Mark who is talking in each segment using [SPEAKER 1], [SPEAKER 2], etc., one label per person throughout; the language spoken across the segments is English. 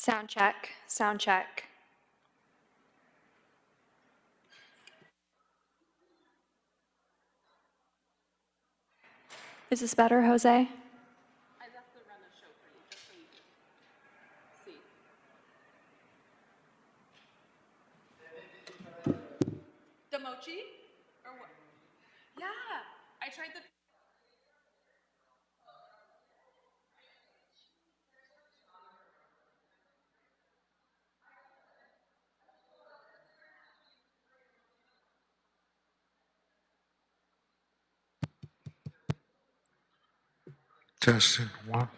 [SPEAKER 1] Sound check, sound check. Is this better, Jose?
[SPEAKER 2] I'd have to run a show for you, just so you can see. The mochi? Or what? Yeah, I tried the...
[SPEAKER 3] Testing one.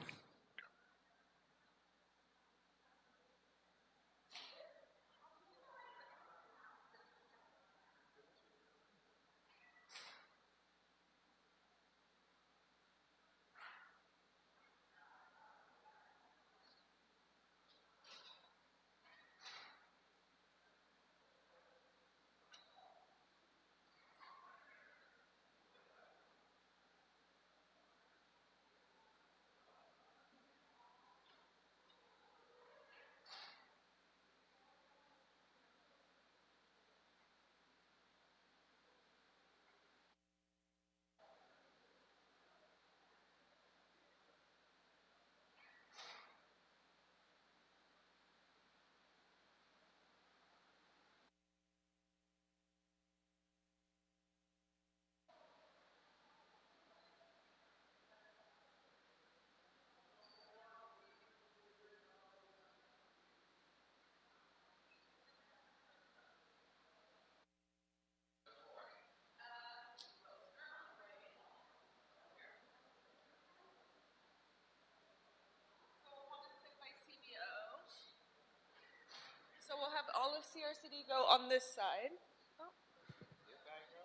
[SPEAKER 2] So we'll have all of CRCD go on this side. Oh.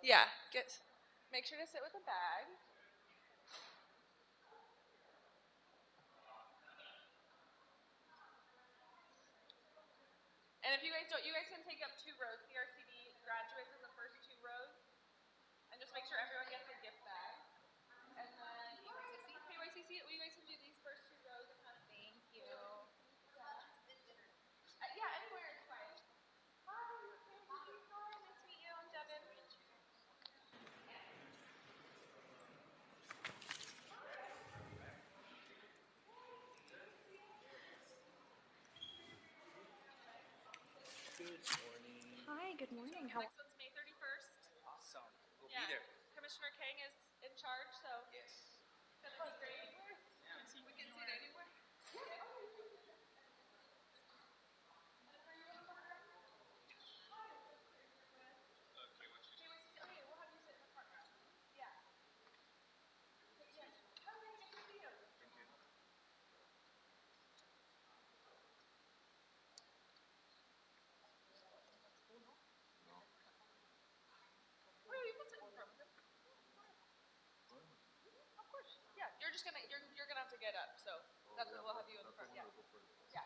[SPEAKER 2] Yeah, make sure to sit with a bag. And if you guys don't, you guys can take up 2 rows. CRCD graduates in the first 2 rows. And just make sure everyone gets a gift bag. And then KYCC, you guys can do these first 2 rows. Thank you. Yeah, anywhere is fine. Hi, nice to meet you. I'm Devin.
[SPEAKER 1] Hi, good morning.
[SPEAKER 2] Next one's May 31st.
[SPEAKER 4] Awesome. We'll be there.
[SPEAKER 2] Commissioner Kang is in charge, so it's gonna be great. Yeah. We can sit anywhere. You're gonna have to get up, so that's what we'll have you in the front. Yeah. Yeah.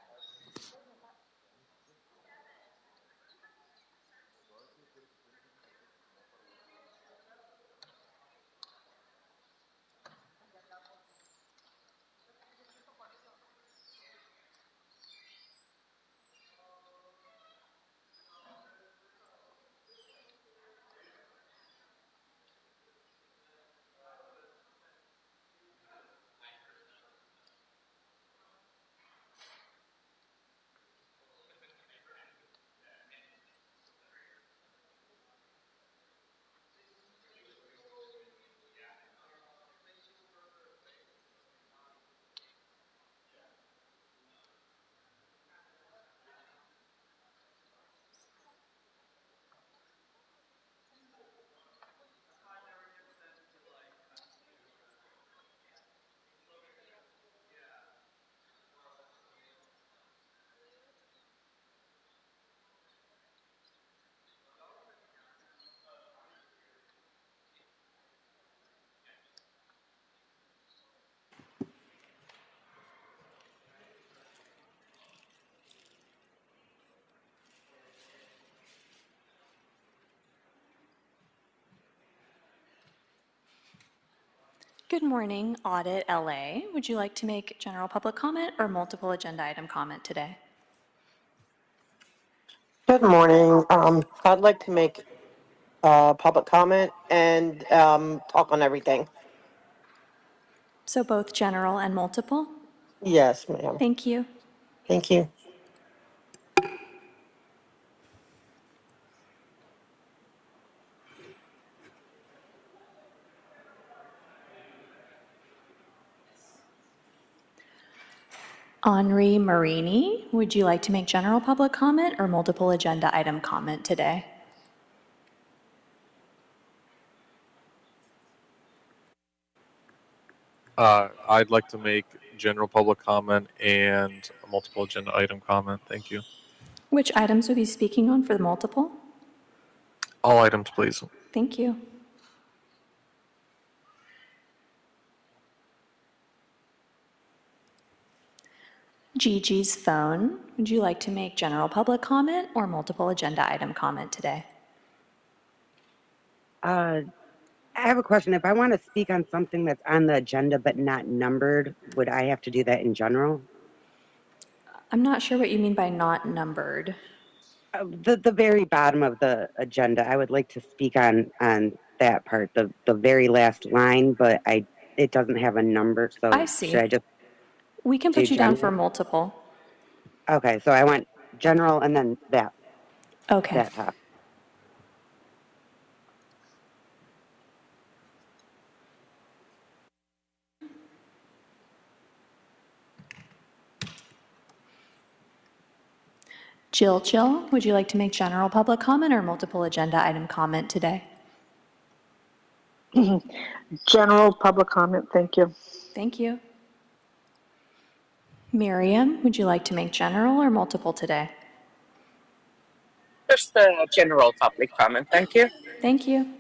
[SPEAKER 1] Good morning, Audit LA. Would you like to make general public comment or multiple agenda item comment today?
[SPEAKER 5] Good morning. I'd like to make public comment and talk on everything.
[SPEAKER 1] So both general and multiple?
[SPEAKER 5] Yes, ma'am.
[SPEAKER 1] Thank you.
[SPEAKER 5] Thank you.
[SPEAKER 1] Henri Marini, would you like to make general public comment or multiple agenda item comment today?
[SPEAKER 6] I'd like to make general public comment and a multiple agenda item comment. Thank you.
[SPEAKER 1] Which items would be speaking on for the multiple?
[SPEAKER 6] All items, please.
[SPEAKER 1] Thank you. Gigi's phone, would you like to make general public comment or multiple agenda item comment today?
[SPEAKER 7] I have a question. If I want to speak on something that's on the agenda but not numbered, would I have to do that in general?
[SPEAKER 1] I'm not sure what you mean by not numbered.
[SPEAKER 7] The very bottom of the agenda, I would like to speak on that part, the very last line, but it doesn't have a number, so
[SPEAKER 1] I
[SPEAKER 7] should I
[SPEAKER 1] see.
[SPEAKER 7] just
[SPEAKER 1] We can
[SPEAKER 7] do
[SPEAKER 1] put you down for
[SPEAKER 7] general?
[SPEAKER 1] multiple.
[SPEAKER 7] Okay, so I want general and then
[SPEAKER 1] Okay.
[SPEAKER 7] that top.
[SPEAKER 1] Jill, would you like to make general public comment or multiple agenda item comment today?
[SPEAKER 8] General public comment, thank you.
[SPEAKER 1] Thank you. Miriam, would you like to make general or multiple today?
[SPEAKER 9] Just a general public comment, thank you.
[SPEAKER 1] Thank you.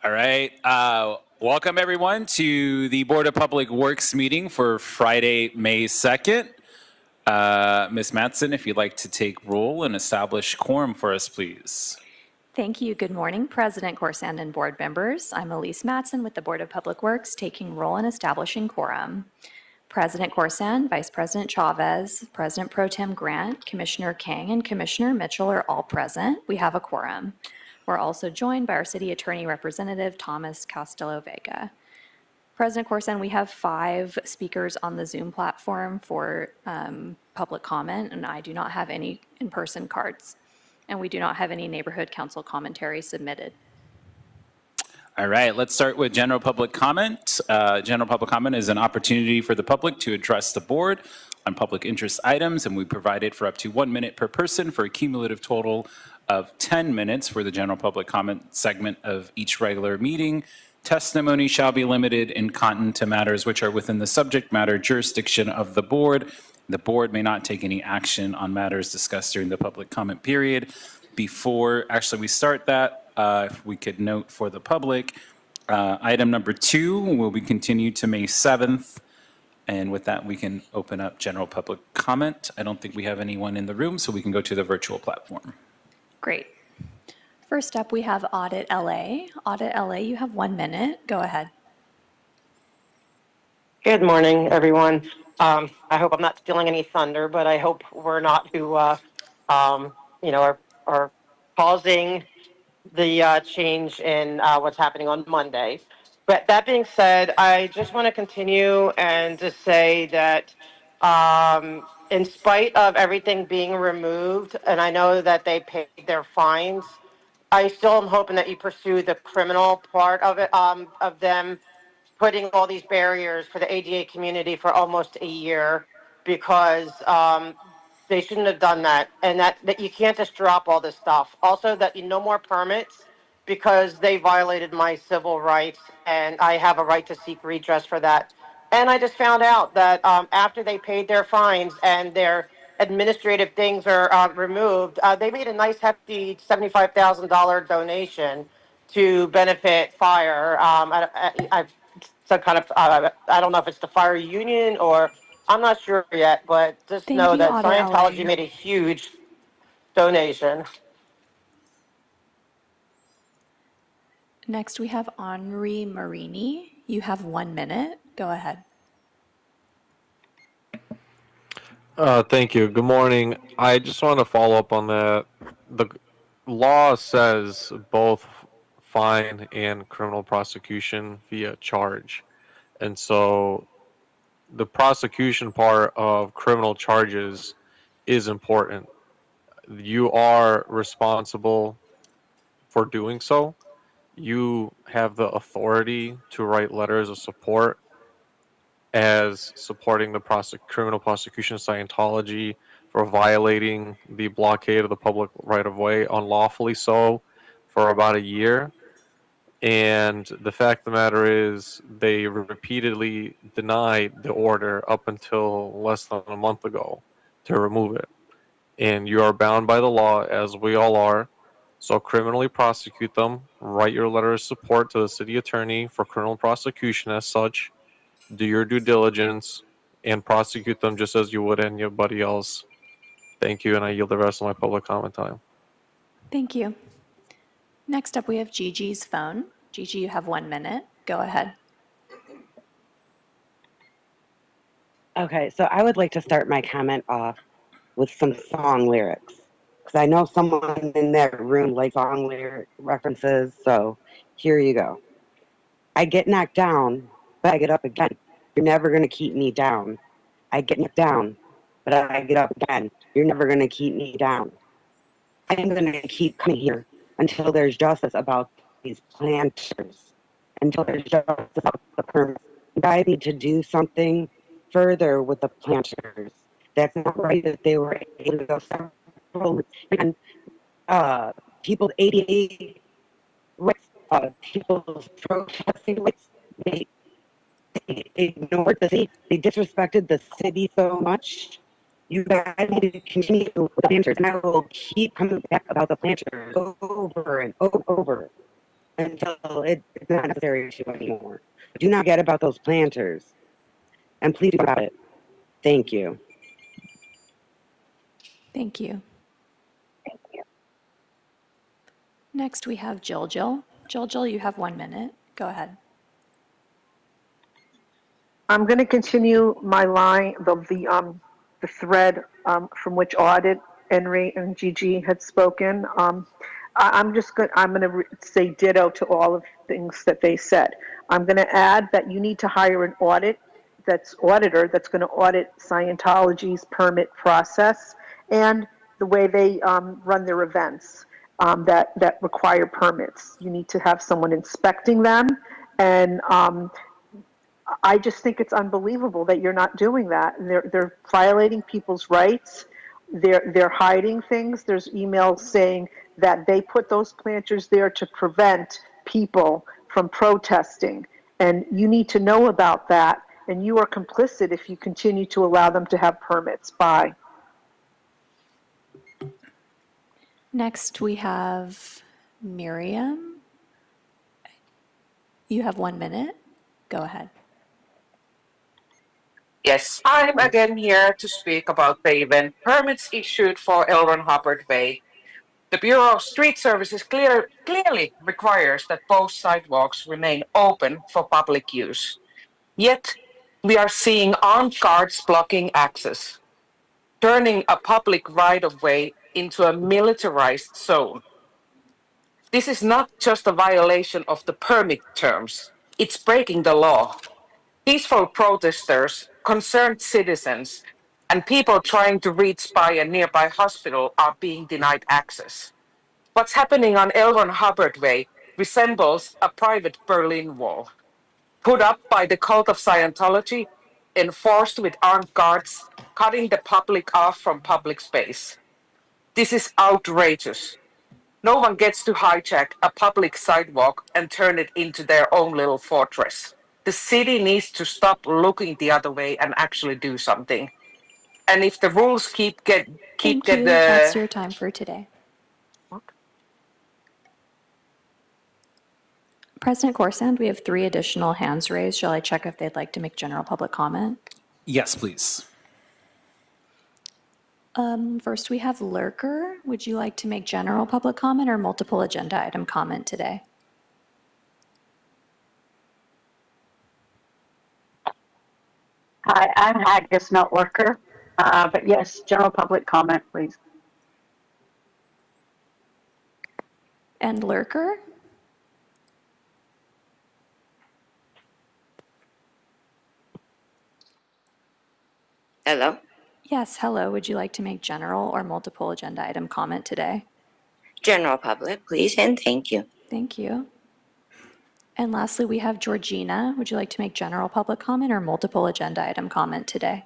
[SPEAKER 10] All right. Welcome, everyone, to the Board of Public Works meeting for Friday, May 2nd. Ms. Mattson, if you'd like to take roll and establish quorum for us, please.
[SPEAKER 1] Thank you. Good morning, President Corsand and board members. I'm Elise Mattson with the Board of Public Works, taking roll in establishing quorum. President Corsand, Vice President Chavez, President Pro Tem Grant, Commissioner King, and Commissioner Mitchell are all present. We have a quorum. We're also joined by our City Attorney Representative Thomas Castillo Vega. President Corsand, we have 5 speakers on the Zoom platform for public comment, and I do not have any in-person cards. And we do not have any neighborhood council commentary submitted.
[SPEAKER 10] All right, let's start with general public comment. General public comment is an opportunity for the public to address the board on public interest items, and we provide it for up to 1 minute per person for a cumulative total of 10 minutes for the general public comment segment of each regular meeting. Testimony shall be limited in content to matters which are within the subject matter jurisdiction of the board. The board may not take any action on matters discussed during the public comment period. Before actually we start that, if we could note for the public, item number 2 will be continued to May 7th. And with that, we can open up general public comment. I don't think we have anyone in the room, so we can go to the virtual platform.
[SPEAKER 1] Great. First up, we have Audit LA. Audit LA, you have 1 minute. Go ahead.
[SPEAKER 5] Good morning, everyone. I hope I'm not stealing any thunder, but I hope we're not who, are causing the change in what's happening on Monday. But that being said, I just want to continue and to say that in spite of everything being removed, and I know that they paid their fines, I still am hoping that you pursue the criminal part of it, of them putting all these barriers for the ADA community for almost a year, because they shouldn't have done that. And that you can't just drop all this stuff. Also, that no more permits, because they violated my civil rights, and I have a right to seek redress for that. And I just found out that after they paid their fines and their administrative things are removed, they made a nice hefty $75,000 donation to benefit fire. I've some kind of, I don't know if it's the fire union or I'm not sure yet, but just
[SPEAKER 1] Thank
[SPEAKER 5] know
[SPEAKER 1] you,
[SPEAKER 5] that
[SPEAKER 1] Audit
[SPEAKER 5] Scientology
[SPEAKER 1] LA.
[SPEAKER 5] made a huge donation.
[SPEAKER 1] Next, we have Henri Marini. You have 1 minute. Go ahead.
[SPEAKER 6] Thank you. Good morning. I just want to follow up on that. The law says both fine and criminal prosecution via charge. And so the prosecution part of criminal charges is important. You are responsible for doing so. You have the authority to write letters of support as supporting the criminal prosecution of Scientology for violating the blockade of the public right-of-way, unlawfully so, for about a year. And the fact of the matter is they repeatedly denied the order up until less than a month ago to remove it. And you are bound by the law, as we all are. So criminally prosecute them, write your letter of support to the city attorney for criminal prosecution as such, do your due diligence, and prosecute them just as you would anybody else. Thank you, and I yield the rest of my public comment time.
[SPEAKER 1] Thank you. Next up, we have Gigi's phone. Gigi, you have 1 minute. Go ahead.
[SPEAKER 7] Okay, so I would like to start my comment off with some song lyrics, because I know someone in that room likes song lyric references, so here you go. I get knocked down, but I get up again. You're never going to keep me down. I get knocked down, but I get up again. You're never going to keep me down. I'm going to keep coming here until there's justice about these planters, until there's justice about the permits. You guys need to do something further with the planters. That's not right that they were able to go several and people's ADA rights, people's protesting rights, they ignored the city. They disrespected the city so much. You guys need to continue with the planters, and I will keep coming back about the planters over and over until it's not necessary to anymore. Do not forget about those planters. And please do about it. Thank you.
[SPEAKER 1] Thank you. Next, we have Jill. Jill, you have 1 minute. Go ahead.
[SPEAKER 8] I'm going to continue my line, the thread from which Audit, Henry, and Gigi had spoken. I'm going to say ditto to all of the things that they said. I'm going to add that you need to hire an auditor that's going to audit Scientology's permit process and the way they run their events that require permits. You need to have someone inspecting them, and I just think it's unbelievable that you're not doing that. And they're violating people's rights. They're hiding things. There's emails saying that they put those planters there to prevent people from protesting. And you need to know about that. And you are complicit if you continue to allow them to have permits. Bye.
[SPEAKER 1] Next, we have Miriam. You have 1 minute. Go ahead.
[SPEAKER 9] Yes, I'm again here to speak about the event permits issued for L. Ron Hubbard Way. The Bureau of Street Services clearly requires that both sidewalks remain open for public use. Yet, we are seeing armed guards blocking access, turning a public right-of-way into a militarized zone. This is not just a violation of the permit terms, it's breaking the law. Peaceful protesters, concerned citizens, and people trying to reach by a nearby hospital are being denied access. What's happening on L. Ron Hubbard Way resembles a private Berlin Wall, put up by the cult of Scientology, enforced with armed guards, cutting the public off from public space. This is outrageous. No one gets to hijack a public sidewalk and turn it into their own little fortress. The city needs to stop looking the other way and actually do something. And if the rules keep
[SPEAKER 1] Thank you. That's your time for today. President Corsand, we have 3 additional hands raised. Shall I check if they'd like to make general public comment?
[SPEAKER 10] Yes, please.
[SPEAKER 1] First, we have Lurker. Would you like to make general public comment or multiple agenda item comment today?
[SPEAKER 11] Hi, I'm Haggis, not Lurker. But yes, general public comment, please.
[SPEAKER 1] And Lurker?
[SPEAKER 12] Hello?
[SPEAKER 1] Yes, hello. Would you like to make general or multiple agenda item comment today?
[SPEAKER 12] General public, please, and thank you.
[SPEAKER 1] Thank you. And lastly, we have Georgina. Would you like to make general public comment or multiple agenda item comment today?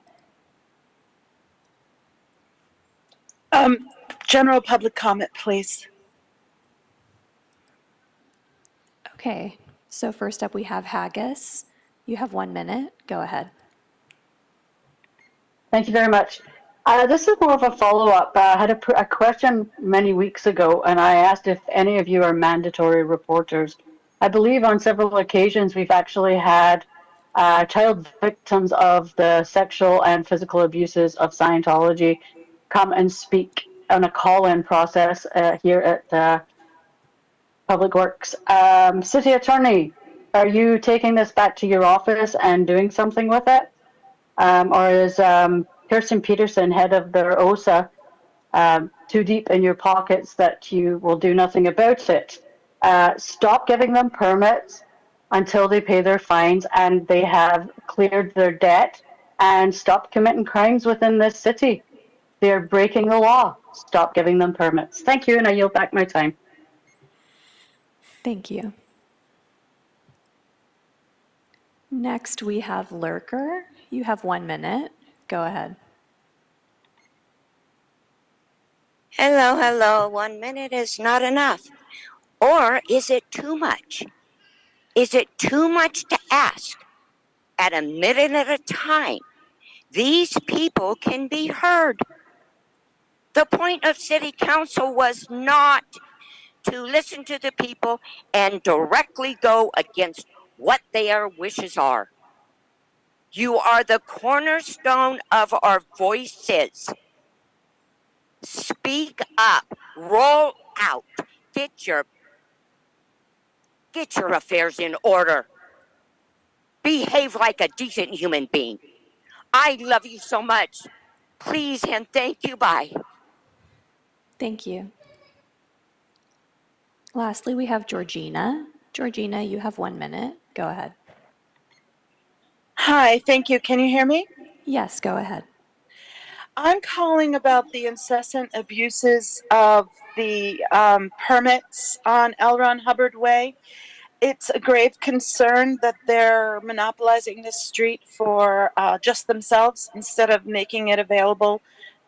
[SPEAKER 13] General public comment, please.
[SPEAKER 1] Okay, so first up we have Haggis. You have 1 minute. Go ahead.
[SPEAKER 11] Thank you very much. This is more of a follow-up. I had a question many weeks ago, and I asked if any of you are mandatory reporters. I believe on several occasions we've actually had child victims of the sexual and physical abuses of Scientology come and speak on a call-in process here at Public Works. City Attorney, are you taking this back to your office and doing something with it? Or is Kirsten Peterson, head of the OSA, too deep in your pockets that you will do nothing about it? Stop giving them permits until they pay their fines and they have cleared their debt, and stop committing crimes within this city. They're breaking the law. Stop giving them permits. Thank you, and I yield back my time.
[SPEAKER 1] Thank you. Next, we have Lurker. You have 1 minute. Go ahead.
[SPEAKER 12] Hello. 1 minute is not enough. Or is it too much? Is it too much to ask? At a minute at a time, these people can be heard. The point of city council was not to listen to the people and directly go against what their wishes are. You are the cornerstone of our voices. Speak up, roll out, get your affairs in order. Behave like a decent human being. I love you so much. Please and thank you. Bye.
[SPEAKER 1] Thank you. Lastly, we have Georgina. Georgina, you have 1 minute. Go ahead.
[SPEAKER 13] Hi, thank you. Can you hear me?
[SPEAKER 1] Yes, go ahead.
[SPEAKER 13] I'm calling about the incessant abuses of the permits on L. Ron Hubbard Way. It's a grave concern that they're monopolizing this street for just themselves instead of making it available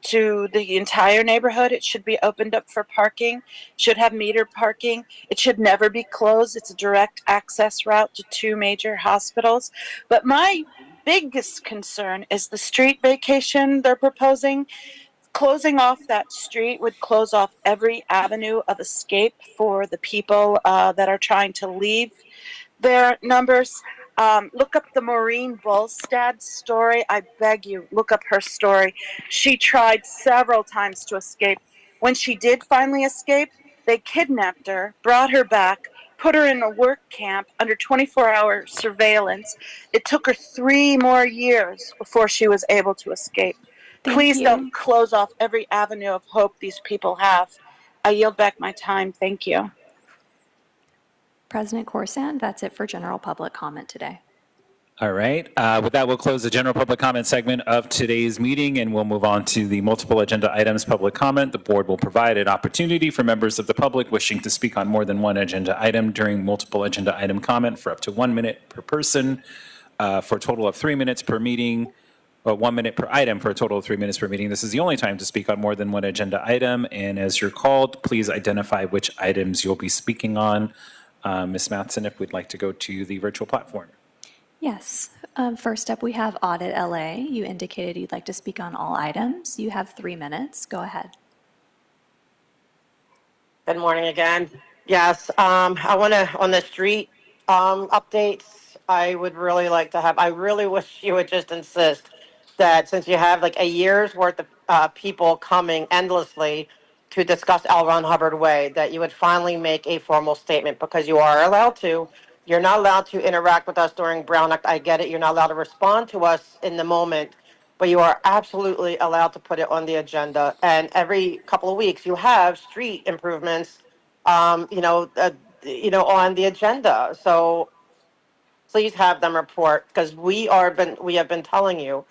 [SPEAKER 13] to the entire neighborhood. It should be opened up for parking, should have meter parking. It should never be closed. It's a direct access route to 2 major hospitals. But my biggest concern is the street vacation they're proposing. Closing off that street would close off every avenue of escape for the people that are trying to leave their numbers. Look up the Maureen Bolstad story. I beg you, look up her story. She tried several times to escape. When she did finally escape, they kidnapped her, brought her back, put her in a work camp under 24-hour surveillance. It took her 3 more years before she was able to escape. Please don't close off every avenue of hope these people have. I yield back my time. Thank you.
[SPEAKER 1] President Corsan, that's it for general public comment today.
[SPEAKER 10] All right. With that, we'll close the general public comment segment of today's meeting, and we'll move on to the multiple agenda items public comment. The board will provide an opportunity for members of the public wishing to speak on more than one agenda item during multiple agenda item comment for up to 1 minute per person, for a total of 3 minutes per meeting. 1 minute per item for a total of 3 minutes per meeting. This is the only time to speak on more than one agenda item. And as you're called, please identify which items you'll be speaking on. Ms. Matheson, if we'd like to go to the virtual platform.
[SPEAKER 1] Yes. First up, we have Audit LA. You indicated you'd like to speak on all items. You have 3 minutes. Go ahead.
[SPEAKER 5] Good morning again. Yes, I want to, on the street updates, I would really like to have, I really wish you would just insist that since you have like a year's worth of people coming endlessly to discuss L. Ron Hubbard Way, that you would finally make a formal statement, because you are allowed to. You're not allowed to interact with us during Brown Act. I get it. You're not allowed to respond to us in the moment, but you are absolutely allowed to put it on the agenda. And every couple of weeks, you have street improvements, on the agenda. So please have them report, because we have been telling you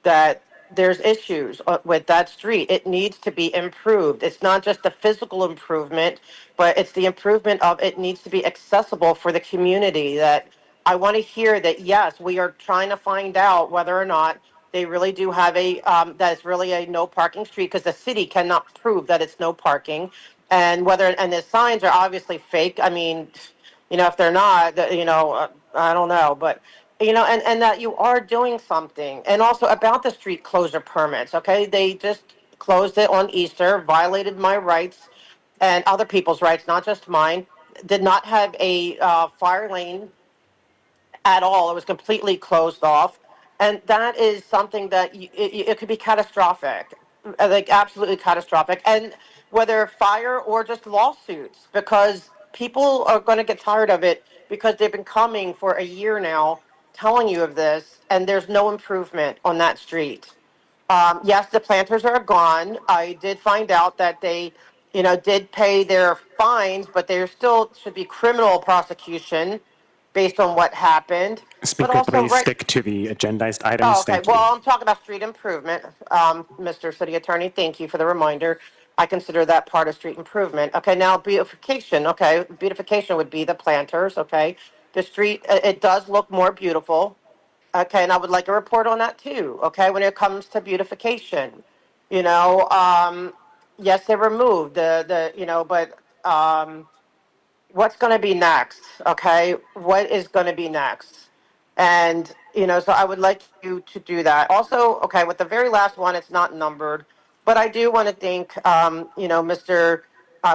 [SPEAKER 5] that there's issues with that street. It needs to be improved. It's not just the physical improvement, but it's the improvement of it needs to be accessible for the community. That I want to hear that, yes, we are trying to find out whether or not they really do have that it's really a no parking street, because the city cannot prove that it's no parking. And the signs are obviously fake. I mean, if they're not, I don't know, but and that you are doing something. And also about the street closure permits, okay? They just closed it on Easter, violated my rights and other people's rights, not just mine. Did not have a fire lane at all. It was completely closed off. And that is something that it could be catastrophic, like absolutely catastrophic. And whether fire or just lawsuits, because people are going to get tired of it, because they've been coming for a year now telling you of this, and there's no improvement on that street. Yes, the planters are gone. I did find out that they, did pay their fines, but there still should be criminal prosecution based on what happened.
[SPEAKER 14] Speaker, please stick to the agendized items.
[SPEAKER 5] Oh, okay.
[SPEAKER 14] Thank you.
[SPEAKER 5] Well, I'm talking about street improvement. Mr. City Attorney, thank you for the reminder. I consider that part of street improvement. Okay, now beautification. Okay, beautification would be the planters. Okay, the street, it does look more beautiful. Okay, and I would like a report on that too. Okay, when it comes to beautification, yes, they removed but what's going to be next? Okay, what is going to be next? And so I would like you to do that. Also, okay, with the very last one, it's not numbered, but I do want to thank Mr.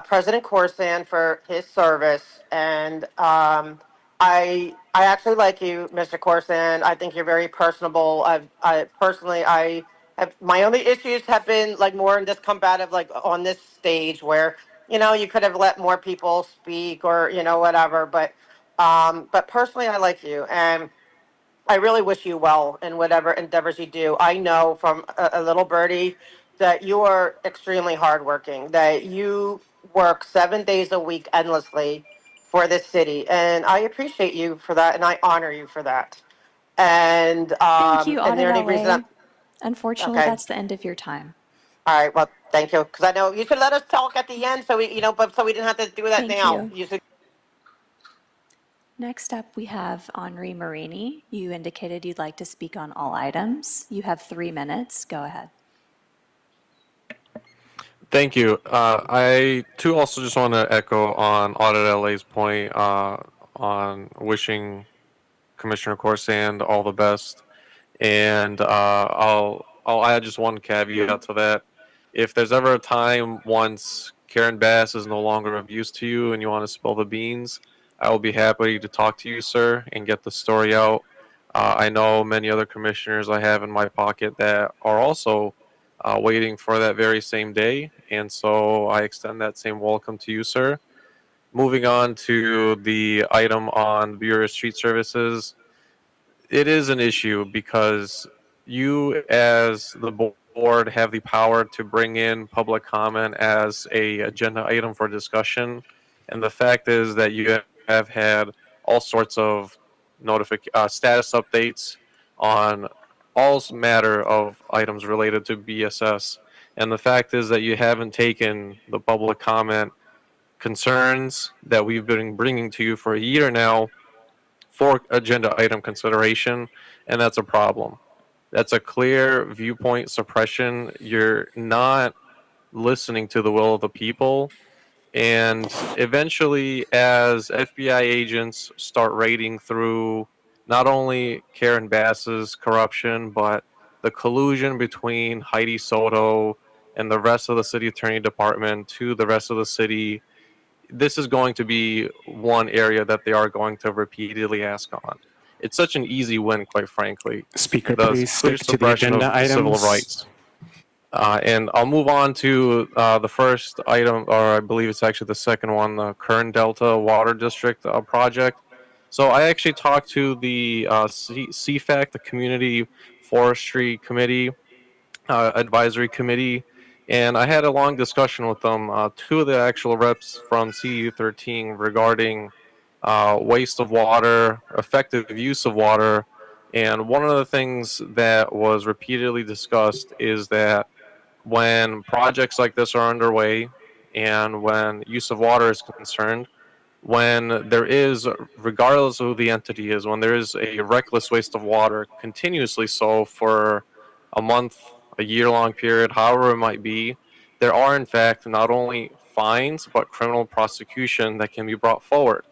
[SPEAKER 5] President Corson for his service, and I actually like you, Mr. Corson. I think you're very personable. I personally, I have my only issues have been like more in this combative, like on this stage where you could have let more people speak or whatever. But personally, I like you, and I really wish you well in whatever endeavors you do. I know from a little birdie that you are extremely hardworking, that you work 7 days a week endlessly for this city. And I appreciate you for that, and I honor you for that. And
[SPEAKER 1] Thank you,
[SPEAKER 5] and the
[SPEAKER 1] Audit
[SPEAKER 5] only reason
[SPEAKER 1] LA.
[SPEAKER 5] I'm
[SPEAKER 1] Unfortunately,
[SPEAKER 5] okay.
[SPEAKER 1] that's the end of your time.
[SPEAKER 5] All right, well, thank you, because I know you should let us talk at the end, so but so we didn't have to do that
[SPEAKER 1] Thank
[SPEAKER 5] now.
[SPEAKER 1] you.
[SPEAKER 5] You should.
[SPEAKER 1] Next up, we have Henri Marini. You indicated you'd like to speak on all items. You have 3 minutes. Go ahead.
[SPEAKER 6] Thank you. I too also just want to echo on Audit LA's point on wishing Commissioner Corsand all the best, and I'll add just one caveat to that. If there's ever a time once Karen Bass is no longer of use to you and you want to spill the beans, I will be happy to talk to you, sir, and get the story out. I know many other commissioners I have in my pocket that are also waiting for that very same day, and so I extend that same welcome to you, sir. Moving on to the item on Bureau of Street Services, it is an issue because you, as the board, have the power to bring in public comment as a agenda item for discussion, and the fact is that you have had all sorts of status updates on all matter of items related to BSS, and the fact is that you haven't taken the public comment concerns that we've been bringing to you for a year now for agenda item consideration, and that's a problem. That's a clear viewpoint suppression. You're not listening to the will of the people. And eventually, as FBI agents start raiding through not only Karen Bass's corruption, but the collusion between Heidi Soto and the rest of the city attorney department to the rest of the city, this is going to be one area that they are going to repeatedly ask on. It's such an easy win, quite frankly.
[SPEAKER 14] Speaker,
[SPEAKER 6] The
[SPEAKER 14] please
[SPEAKER 6] clear
[SPEAKER 14] stick to the
[SPEAKER 6] suppression
[SPEAKER 14] agenda
[SPEAKER 6] of civil
[SPEAKER 14] items.
[SPEAKER 6] rights. And I'll move on to the first item, or I believe it's actually the second one, the Kern Delta Water District project. So I actually talked to the CFAC, the Community Forestry Committee, Advisory Committee, and I had a long discussion with them, two of the actual reps from CU13 regarding waste of water, effective use of water, and one of the things that was repeatedly discussed is that when projects like this are underway and when use of water is concerned, when there is, regardless of who the entity is, when there is a reckless waste of water, continuously so for a month, a year-long period, however it might be, there are in fact not only fines but criminal prosecution that can be brought forward.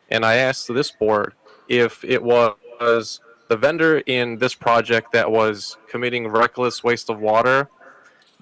[SPEAKER 6] And I asked this board if it was the vendor in this project that was committing reckless waste of water,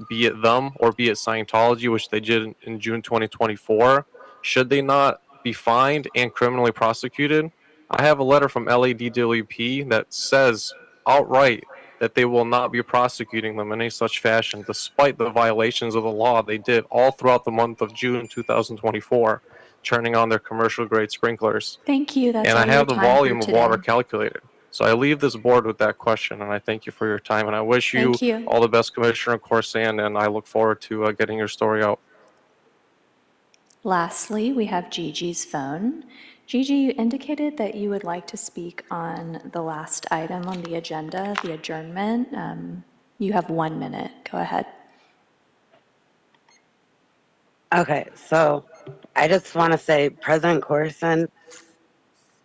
[SPEAKER 6] be it them or be it Scientology, which they did in June 2024, should they not be fined and criminally prosecuted? I have a letter from LADWP that says outright that they will not be prosecuting them in any such fashion, despite the violations of the law they did all throughout the month of June 2024, turning on their commercial grade sprinklers.
[SPEAKER 1] Thank you. That's
[SPEAKER 6] And
[SPEAKER 1] all
[SPEAKER 6] I
[SPEAKER 1] your
[SPEAKER 6] have the
[SPEAKER 1] time for
[SPEAKER 6] volume of
[SPEAKER 1] today.
[SPEAKER 6] water calculated. So I leave this board with that question, and I thank you for your time, and I wish you,
[SPEAKER 1] Thank you.
[SPEAKER 6] all the best, Commissioner Corsand, and I look forward to getting your story out.
[SPEAKER 1] Lastly, we have Gigi's phone. Gigi, you indicated that you would like to speak on the last item on the agenda, the adjournment. You have 1 minute. Go ahead.
[SPEAKER 7] Okay, so I just want to say, President Corson,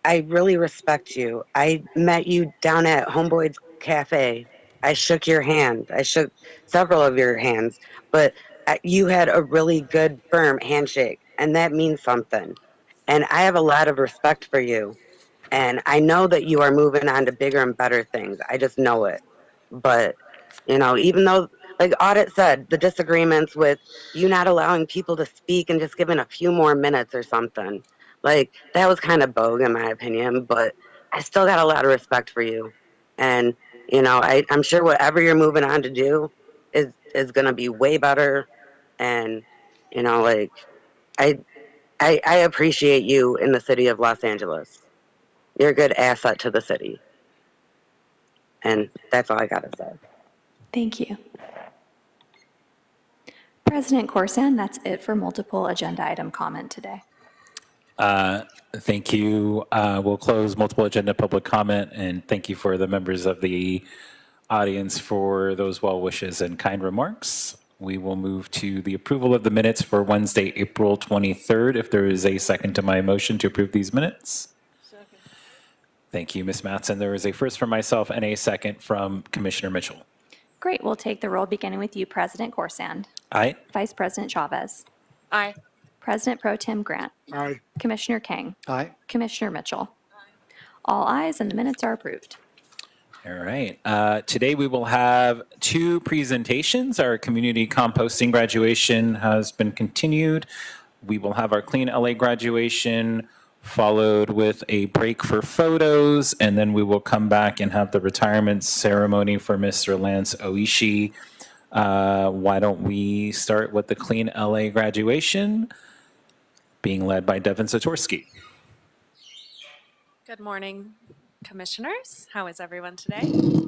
[SPEAKER 7] I really respect you. I met you down at Homeboy's Cafe. I shook your hand. I shook several of your hands, but you had a really good, firm handshake, and that means something. And I have a lot of respect for you. And I know that you are moving on to bigger and better things. I just know it. But, even though like Audit said, the disagreements with you not allowing people to speak and just giving a few more minutes or something. Like, that was kind of bogue in my opinion, but I still got a lot of respect for you. And, you know, I'm sure whatever you're moving on to do is going to be way better. And, you know, like, I appreciate you in the city of Los Angeles. You're a good asset to the city. And that's all I got to say.
[SPEAKER 1] Thank you. President Corson, that's it for multiple agenda item comment today.
[SPEAKER 10] Thank you. We'll close multiple agenda public comment, and thank you for the members of the audience for those well wishes and kind remarks. We will move to the approval of the minutes for Wednesday, April 23rd. If there is a second to my motion to approve these minutes. Second. Thank you, Ms. Mattson. There is a first from myself and a second from Commissioner Mitchell.
[SPEAKER 1] Great. We'll take the roll beginning with you, President Corson.
[SPEAKER 10] Aye.
[SPEAKER 1] Vice President Chavez.
[SPEAKER 2] Aye.
[SPEAKER 1] President Pro Tem Grant.
[SPEAKER 3] Aye.
[SPEAKER 1] Commissioner King.
[SPEAKER 14] Aye.
[SPEAKER 1] Commissioner Mitchell. All ayes, and the minutes are approved.
[SPEAKER 10] All right. Today we will have two presentations. Our community composting graduation has been continued. We will have our Clean LA graduation followed with a break for photos, and then we will come back and have the retirement ceremony for Mr. Lance Oishi. Why don't we start with the Clean LA graduation being led by Devin Satorsky.
[SPEAKER 15] Good morning, commissioners. How is everyone today?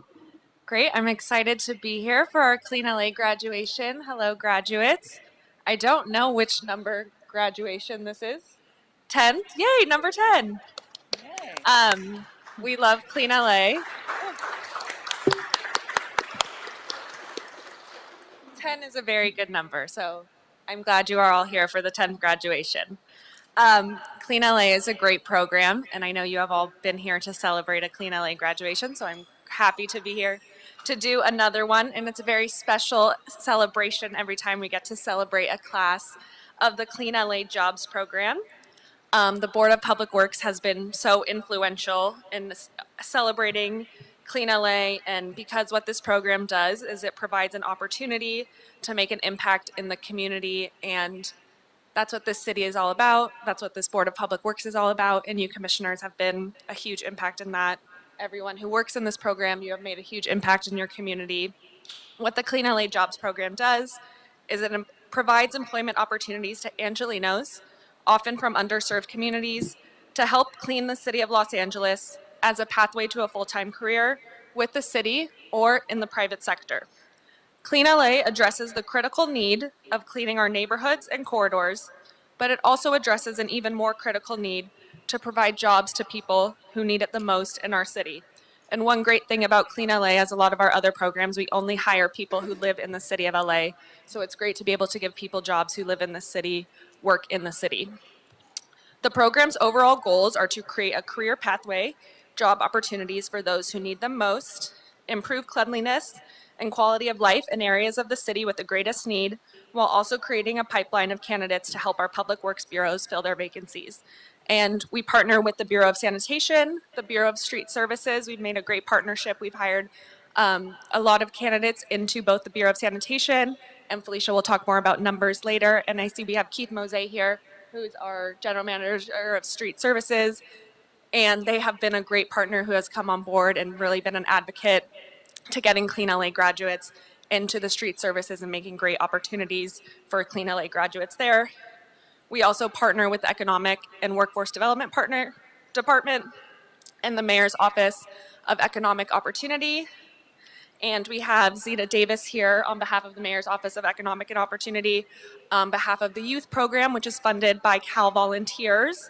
[SPEAKER 15] Great. I'm excited to be here for our Clean LA graduation. Hello, graduates. I don't know which number graduation this is. 10th? Yay, number 10. Yay. We love Clean LA. 10 is a very good number, so I'm glad you are all here for the 10th graduation. Clean LA is a great program, and I know you have all been here to celebrate a Clean LA graduation, so I'm happy to be here to do another one, and it's a very special celebration every time we get to celebrate a class of the Clean LA Jobs program. The Board of Public Works has been so influential in celebrating Clean LA, and because what this program does is it provides an opportunity to make an impact in the community, and that's what this city is all about. That's what this Board of Public Works is all about, and you commissioners have been a huge impact in that. Everyone who works in this program, you have made a huge impact in your community. What the Clean LA Jobs program does is it provides employment opportunities to Angelenos, often from underserved communities, to help clean the city of Los Angeles as a pathway to a full-time career with the city or in the private sector. Clean LA addresses the critical need of cleaning our neighborhoods and corridors, but it also addresses an even more critical need to provide jobs to people who need it the most in our city. And one great thing about Clean LA, as a lot of our other programs, we only hire people who live in the city of LA. So it's great to be able to give people jobs who live in the city, work in the city. The program's overall goals are to create a career pathway, job opportunities for those who need them most, improve cleanliness and quality of life in areas of the city with the greatest need, while also creating a pipeline of candidates to help our public works bureaus fill their vacancies. And we partner with the Bureau of Sanitation, the Bureau of Street Services. We've made a great partnership. We've hired a lot of candidates into both the Bureau of Sanitation, and Felicia will talk more about numbers later. And I see we have Keith Mose here, who's our General Manager of Street Services. And they have been a great partner who has come on board and really been an advocate to getting Clean LA graduates into the street services and making great opportunities for Clean LA graduates there. We also partner with the Economic and Workforce Development Department and the Mayor's Office of Economic Opportunity. And we have Zeta Davis here on behalf of the Mayor's Office of Economic and Opportunity, on behalf of the youth program, which is funded by Cal Volunteers,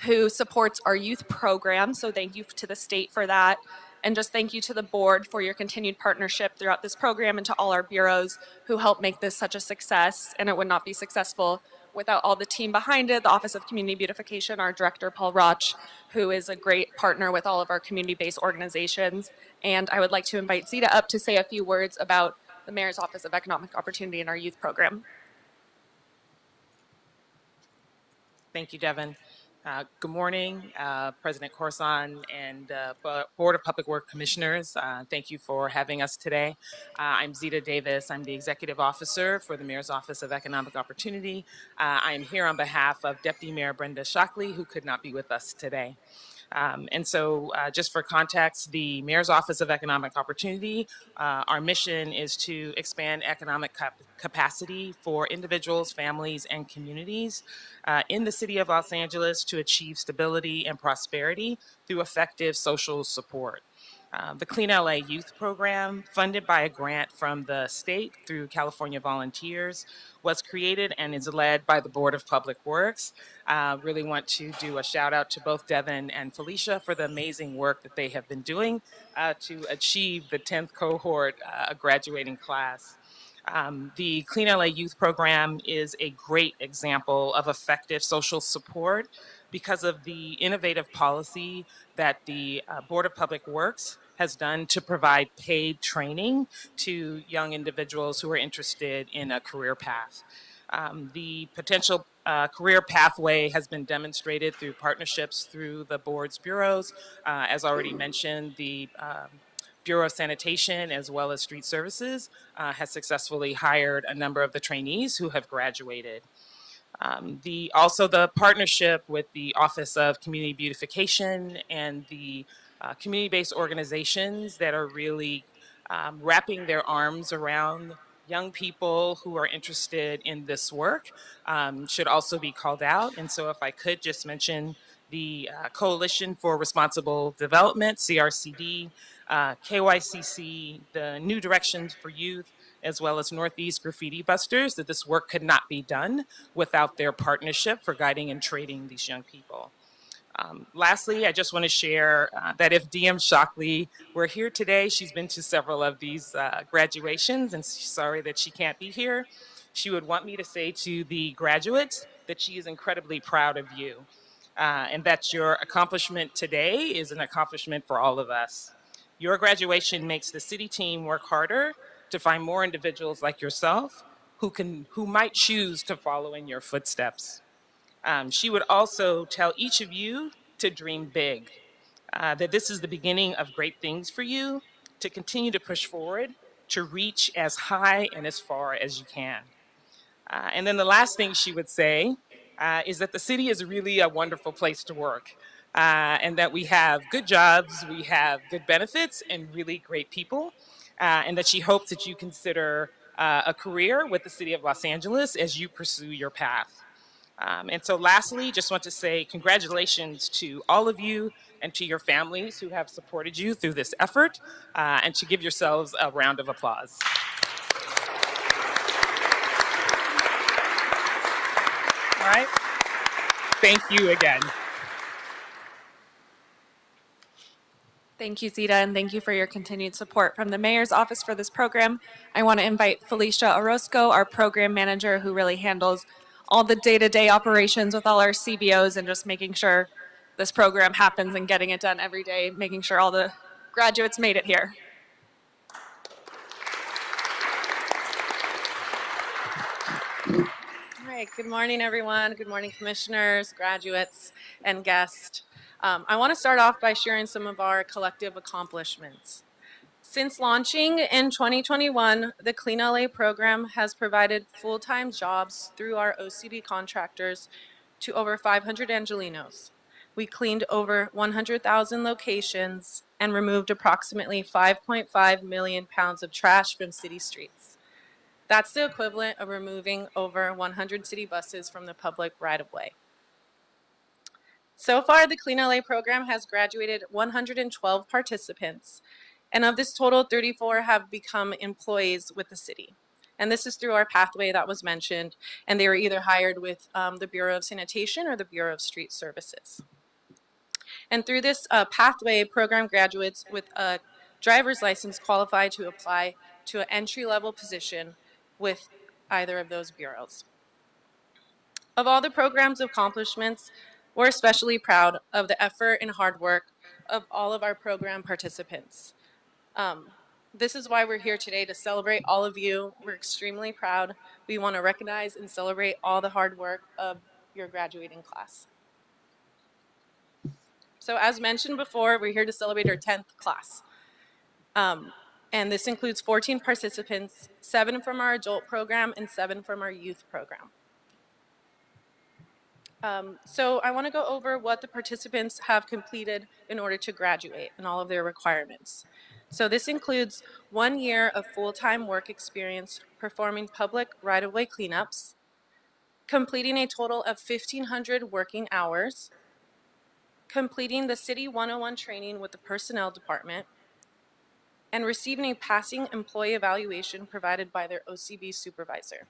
[SPEAKER 15] who supports our youth program. So thank you to the state for that. And just thank you to the board for your continued partnership throughout this program, and to all our bureaus who help make this such a success. And it would not be successful without all the team behind it, the Office of Community Beautification, our director, Paul Roch, who is a great partner with all of our community-based organizations. And I would like to invite Zeta up to say a few words about the Mayor's Office of Economic Opportunity and our youth program.
[SPEAKER 16] Thank you, Devin. Good morning, President Corson and Board of Public Works Commissioners. Thank you for having us today. I'm Zita Davis. I'm the Executive Officer for the Mayor's Office of Economic Opportunity. I am here on behalf of Deputy Mayor Brenda Shockley, who could not be with us today. Just for context, the Mayor's Office of Economic Opportunity, our mission is to expand economic capacity for individuals, families, and communities in the city of Los Angeles to achieve stability and prosperity through effective social support. The Clean LA Youth Program, funded by a grant from the state through California Volunteers, was created and is led by the Board of Public Works. Really want to do a shout out to both Devin and Felicia for the amazing work that they have been doing to achieve the 10th cohort graduating class. The Clean LA Youth Program is a great example of effective social support because of the innovative policy that the Board of Public Works has done to provide paid training to young individuals who are interested in a career path. The potential career pathway has been demonstrated through partnerships through the board's bureaus. As already mentioned, the Bureau of Sanitation as well as Street Services has successfully hired a number of the trainees who have graduated. Also the partnership with the Office of Community Beautification and the community-based organizations that are really wrapping their arms around young people who are interested in this work should also be called out. And so if I could just mention the Coalition for Responsible Development, CRCD, KYCC, the New Directions for Youth, as well as Northeast Graffiti Busters, that this work could not be done without their partnership for guiding and training these young people. Lastly, I just want to share that if DM Shockley were here today, she's been to several of these graduations, and she's sorry that she can't be here. She would want me to say to the graduates that she is incredibly proud of you, and that your accomplishment today is an accomplishment for all of us. Your graduation makes the city team work harder to find more individuals like yourself who might choose to follow in your footsteps. She would also tell each of you to dream big, that this is the beginning of great things for you, to continue to push forward, to reach as high and as far as you can. And then the last thing she would say is that the city is really a wonderful place to work, and that we have good jobs, we have good benefits, and really great people, and that she hopes that you consider a career with the city of Los Angeles as you pursue your path. And so lastly, just want to say congratulations to all of you and to your families who have supported you through this effort, and to give yourselves a round of applause. All right. Thank you again.
[SPEAKER 15] Thank you, Zita, and thank you for your continued support from the Mayor's Office for this program. I want to invite Felicia Orozco, our program manager, who really handles all the day-to-day operations with all our CBOs and just making sure this program happens and getting it done every day, making sure all the graduates made it here.
[SPEAKER 17] All right, good morning, everyone. Good morning, commissioners, graduates, and guests. I want to start off by sharing some of our collective accomplishments. Since launching in 2021, the Clean LA program has provided full-time jobs through our OCD contractors to over 500 Angelenos. We cleaned over 100,000 locations and removed approximately 5.5 million pounds of trash from city streets. That's the equivalent of removing over 100 city buses from the public right-of-way. So far, the Clean LA program has graduated 112 participants, and of this total, 34 have become employees with the city. And this is through our pathway that was mentioned, and they were either hired with the Bureau of Sanitation or the Bureau of Street Services. And through this pathway, program graduates with a driver's license qualify to apply to an entry-level position with either of those bureaus. Of all the program's accomplishments, we're especially proud of the effort and hard work of all of our program participants. This is why we're here today, to celebrate all of you. We're extremely proud. We want to recognize and celebrate all the hard work of your graduating class. So as mentioned before, we're here to celebrate our 10th class. And this includes 14 participants, 7 from our adult program and 7 from our youth program. So I want to go over what the participants have completed in order to graduate and all of their requirements. So this includes 1 year of full-time work experience performing public right-of-way cleanups, completing a total of 1,500 working hours, completing the City 101 training with the Personnel Department, and receiving a passing employee evaluation provided by their OCB supervisor.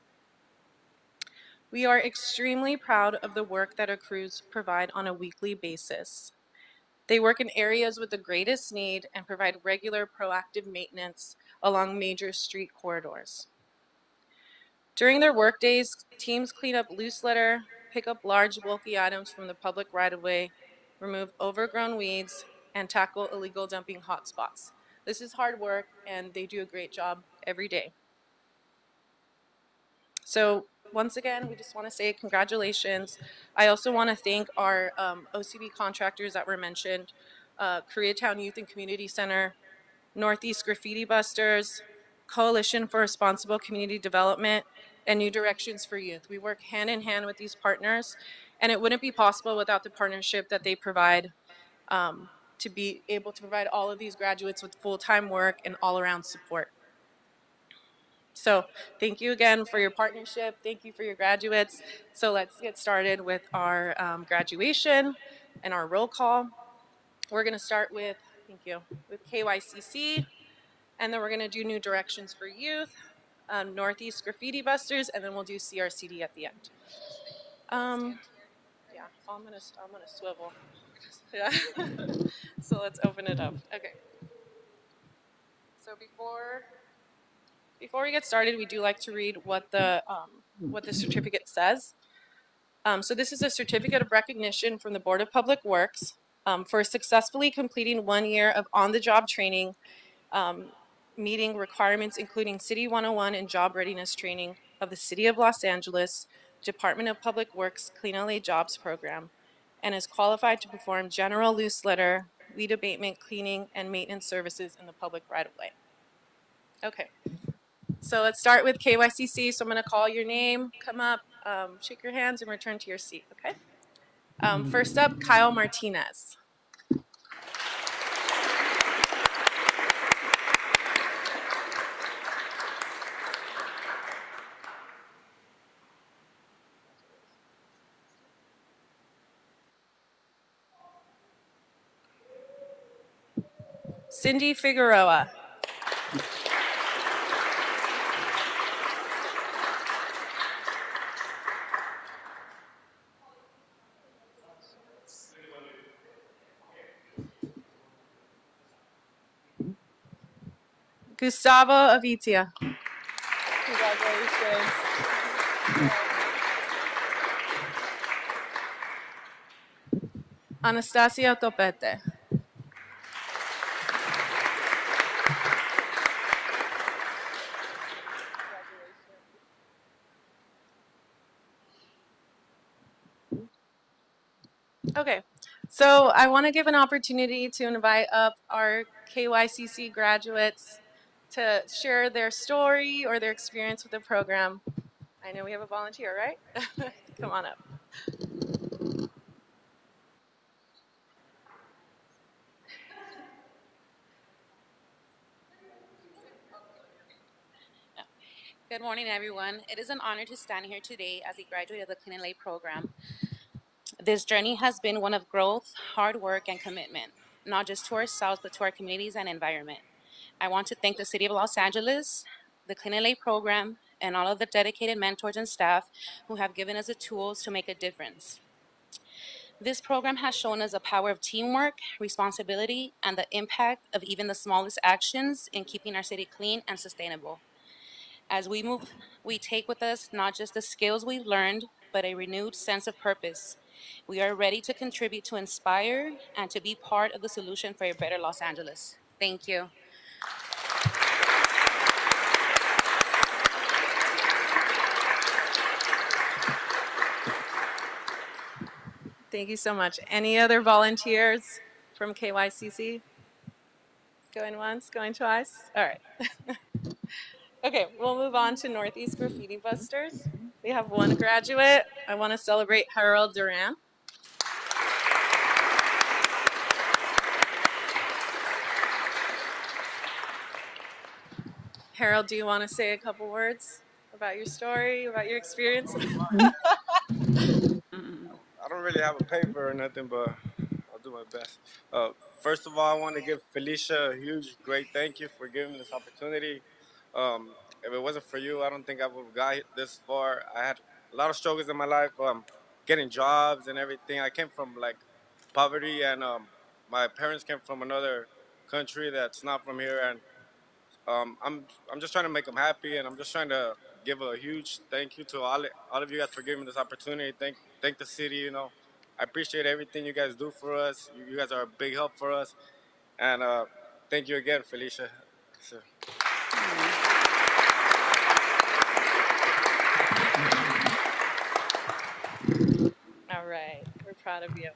[SPEAKER 17] We are extremely proud of the work that our crews provide on a weekly basis. They work in areas with the greatest need and provide regular proactive maintenance along major street corridors. During their work days, teams clean up loose litter, pick up large bulky items from the public right-of-way, remove overgrown weeds, and tackle illegal dumping hotspots. This is hard work, and they do a great job every day. So once again, we just want to say congratulations. I also want to thank our OCB contractors that were mentioned, Koreatown Youth and Community Center, Northeast Graffiti Busters, Coalition for Responsible Community Development, and New Directions for Youth. We work hand in hand with these partners, and it wouldn't be possible without the partnership that they provide to be able to provide all of these graduates with full-time work and all-around support. So thank you again for your partnership. Thank you for your graduates. So let's get started with our graduation and our roll call. We're going to start with, thank you, with KYCC, and then we're going to do New Directions for Youth, Northeast Graffiti Busters, and then we'll do CRCD at the end. Yeah, I'm gonna swivel. Yeah. So let's open it up. Okay. So before we get started, we do like to read what the certificate says. So this is a certificate of recognition from the Board of Public Works for successfully completing 1 year of on-the-job training, meeting requirements including City 101 and job readiness training of the City of Los Angeles, Department of Public Works Clean LA Jobs Program, and is qualified to perform general loose litter, weed abatement, cleaning, and maintenance services in the public right-of-way. Okay. So let's start with KYCC. So I'm going to call your name, come up, shake your hands, and return to your seat, okay? First up, Kyle Martinez. Cindy Figueroa. Gustavo Avitia. Congratulations. Anastasia Topete. Okay, so I want to give an opportunity to invite up our KYCC graduates to share their story or their experience with the program. I know we have a volunteer, right? Come on up.
[SPEAKER 18] Good morning, everyone. It is an honor to stand here today as a graduate of the Clean LA program. This journey has been one of growth, hard work, and commitment, not just to ourselves, but to our communities and environment. I want to thank the City of Los Angeles, the Clean LA program, and all of the dedicated mentors and staff who have given us the tools to make a difference. This program has shown us the power of teamwork, responsibility, and the impact of even the smallest actions in keeping our city clean and sustainable. As we move, we take with us not just the skills we've learned, but a renewed sense of purpose. We are ready to contribute to inspire and to be part of the solution for a better Los Angeles. Thank you.
[SPEAKER 17] Thank you so much. Any other volunteers
[SPEAKER 15] from KYCC? Going once, going twice? All right. Okay, we'll move on to Northeast Graffiti Busters. We have one graduate. I want to celebrate Harold Duran. Harold, do you want to say a couple words about your story, about your experience?
[SPEAKER 4] I don't really have a paper or nothing, but I'll do my best. First of all, I want to give Felicia a huge, great thank you for giving me this opportunity. If it wasn't for you, I don't think I would have got this far. I had a lot of struggles in my life, getting jobs and everything. I came from like poverty, and my parents came from another country that's not from here, and I'm just trying to make them happy, and I'm just trying to give a huge thank you to all of you guys for giving me this opportunity. Thank the city. You know, I appreciate everything you guys do for us. You guys are a big help for us, and thank you again, Felicia. So.
[SPEAKER 15] All right, we're proud of you.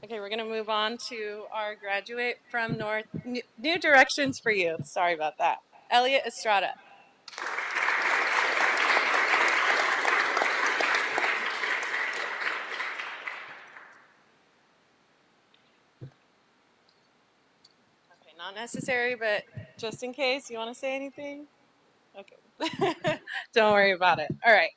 [SPEAKER 15] Okay, we're gonna move on to our graduate from New Directions for You. Sorry about that. Elliot Estrada. Okay, not necessary, but just in case, you wanna say anything? Okay, don't worry about it. All right.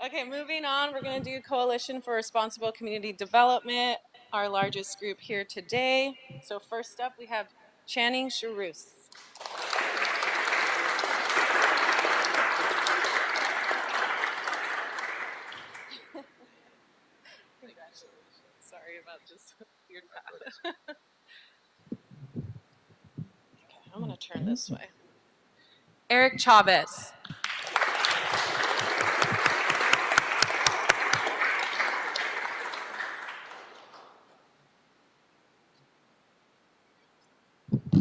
[SPEAKER 15] Okay, moving on, we're going to do Coalition for Responsible Community Development, our largest group here today. So first up, we have Channing Charus. Congratulations. Sorry about this weird path. Okay, I'm going to turn this way. Eric Chavez.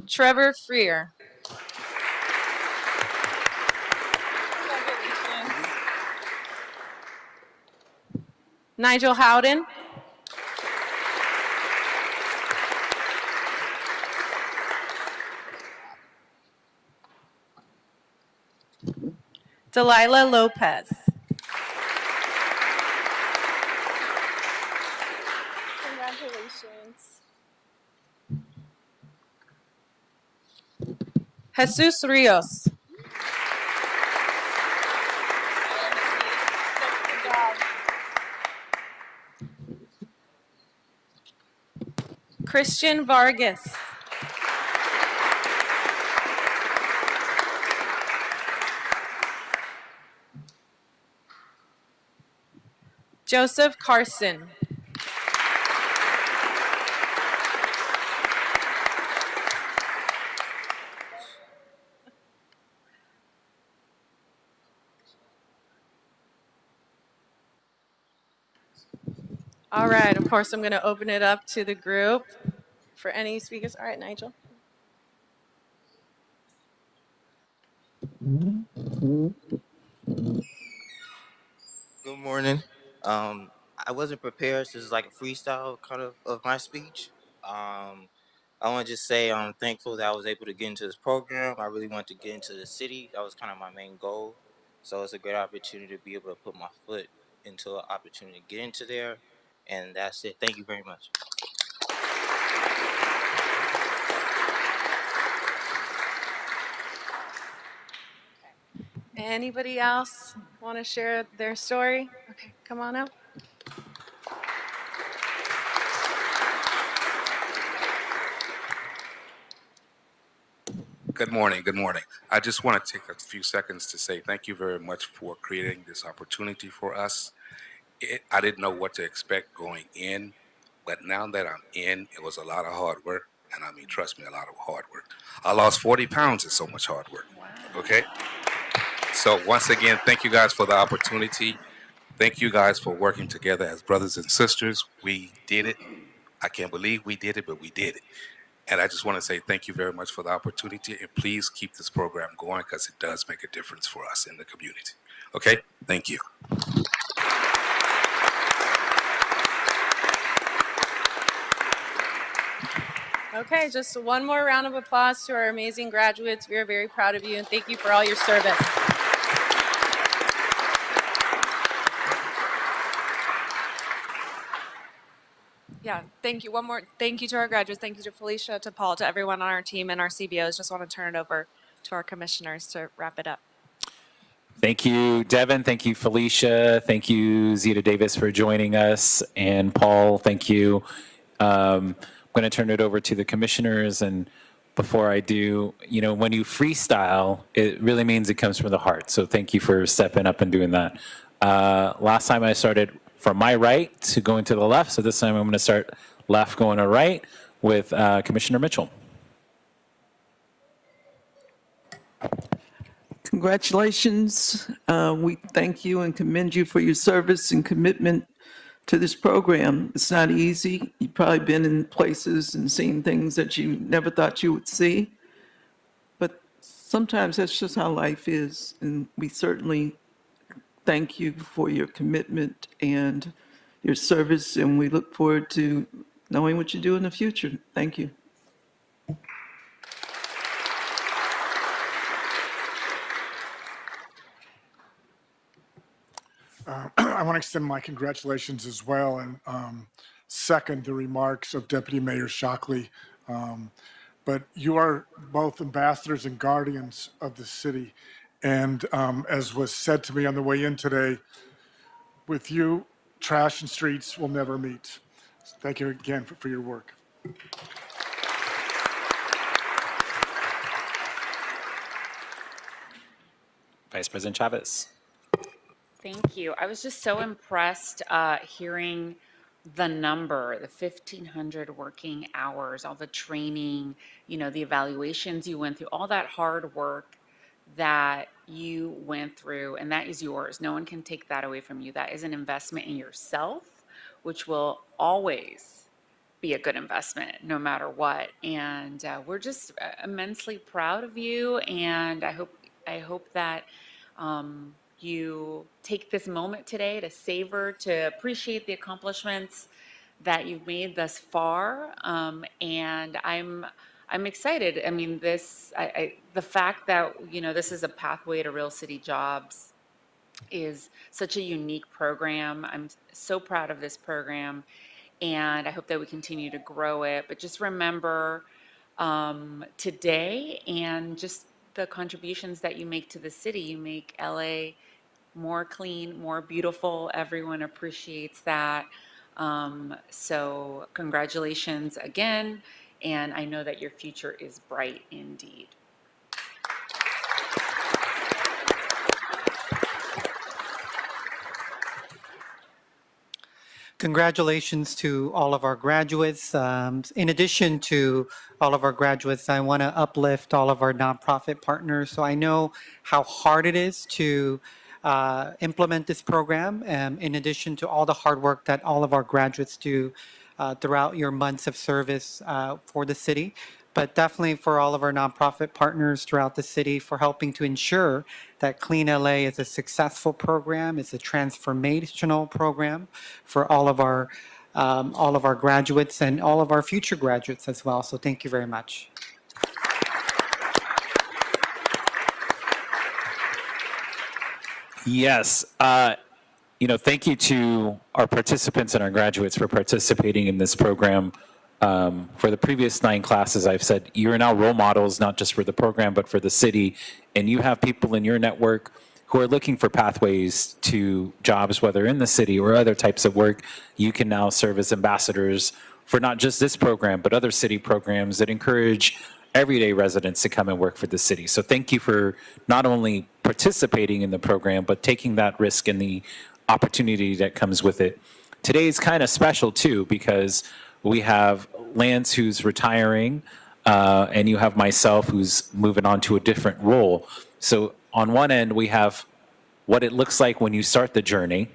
[SPEAKER 15] Trevor Freer. Nigel Howden. Delilah Lopez. Congratulations. Jesus Rios. Christian Vargas. Joseph Carson. All right, of course, I'm going to open it up to the group for any speakers. All right, Nigel.
[SPEAKER 19] Good morning. I wasn't prepared, so this is like a freestyle kind of my speech. I want to just say I'm thankful that I was able to get into this program. I really wanted to get into the city. That was kind of my main goal. So it's a great opportunity to be able to put my foot into an opportunity to get into there. And that's it. Thank you very much.
[SPEAKER 15] Anybody else want to share their story? Okay, come on up.
[SPEAKER 20] Good morning. Good morning. I just want to take a few seconds to say thank you very much for creating this opportunity for us. I didn't know what to expect going in, but now that I'm in, it was a lot of hard work. And I mean, trust me, a lot of hard work. I lost 40 pounds in so much hard work. Okay? So once again, thank you guys for the opportunity. Thank you guys for working together as brothers and sisters. We did it. I can't believe we did it, but we did it. And I just want to say thank you very much for the opportunity, and please keep this program going because it does make a difference for us in the community. Okay? Thank you.
[SPEAKER 17] Okay, just one more round of applause to our amazing graduates. We are very proud of you and thank you for all your service. Yeah, thank you. One more thank you to our graduates. Thank you to Felicia, to Paul, to everyone on our team and our CBOs. Just want to turn it over to our commissioners to wrap it up.
[SPEAKER 10] Thank you, Devin. Thank you, Felicia. Thank you, Zita Davis, for joining us. And Paul, thank you. I'm going to turn it over to the commissioners. And before I do, you know, when you freestyle, it really means it comes from the heart. So thank you for stepping up and doing that. Last time I started from my right to going to the left. So this time I'm going to start left going to right with Commissioner Mitchell.
[SPEAKER 21] Congratulations. We thank you and commend you for your service and commitment to this program. It's not easy. You've probably been in places and seen things that you never thought you would see. But sometimes that's just how life is. And we certainly thank you for your commitment and your service. And we look forward to knowing what you do in the future. Thank you.
[SPEAKER 3] I want to extend my congratulations as well and second the remarks of Deputy Mayor Shockley. But you are both ambassadors and guardians of the city. And as was said to me on the way in today, with you, trash and streets will never meet. Thank you again for your work.
[SPEAKER 10] Vice President Chavez.
[SPEAKER 22] Thank you. I was just so impressed hearing the number, the 1,500 working hours, all the training, you know, the evaluations you went through, all that hard work that you went through, and that is yours. No one can take that away from you. That is an investment in yourself, which will always be a good investment no matter what. And we're just immensely proud of you, and I hope that you take this moment today to savor, to appreciate the accomplishments that you've made thus far. And I'm excited. I mean, the fact that, you know, this is a pathway to real city jobs is such a unique program. I'm so proud of this program, and I hope that we continue to grow it. But just remember today and just the contributions that you make to the city. You make LA more clean, more beautiful. Everyone appreciates that. So congratulations again. And I know that your future is bright indeed.
[SPEAKER 23] Congratulations to all of our graduates. In addition to all of our graduates, I want to uplift all of our nonprofit partners. So I know how hard it is to implement this program, in addition to all the hard work that all of our graduates do throughout your months of service for the city. But definitely for all of our nonprofit partners throughout the city for helping to ensure that Clean LA is a successful program, it's a transformational program for all of our graduates and all of our future graduates as well. So thank you very much.
[SPEAKER 10] Yes. You know, thank you to our participants and our graduates for participating in this program. For the previous 9 classes, I've said you're now role models, not just for the program, but for the city. And you have people in your network who are looking for pathways to jobs, whether in the city or other types of work. You can now serve as ambassadors for not just this program, but other city programs that encourage everyday residents to come and work for the city. So thank you for not only participating in the program, but taking that risk and the opportunity that comes with it. Today's kind of special too, because we have Lance who's retiring, and you have myself who's moving on to a different role. So on one end, we have what it looks like when you start the journey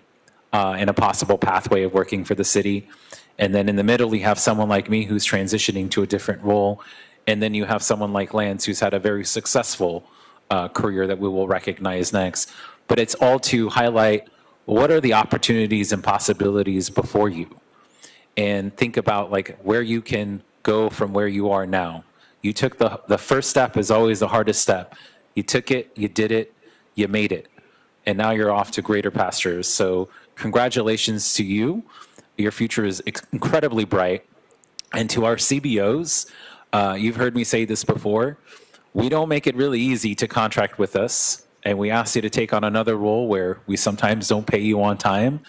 [SPEAKER 10] and a possible pathway of working for the city. And then in the middle, we have someone like me who's transitioning to a different role. And then you have someone like Lance who's had a very successful career that we will recognize next. But it's all to highlight what are the opportunities and possibilities before you, and think about like where you can go from where you are now. You took the first step is always the hardest step. You took it, you did it, you made it. And now you're off to greater pastures. So congratulations to you. Your future is incredibly bright. And to our CBOs, you've heard me say this before, we don't make it really easy to contract with us. And we ask you to take on another role where we sometimes don't pay you on time.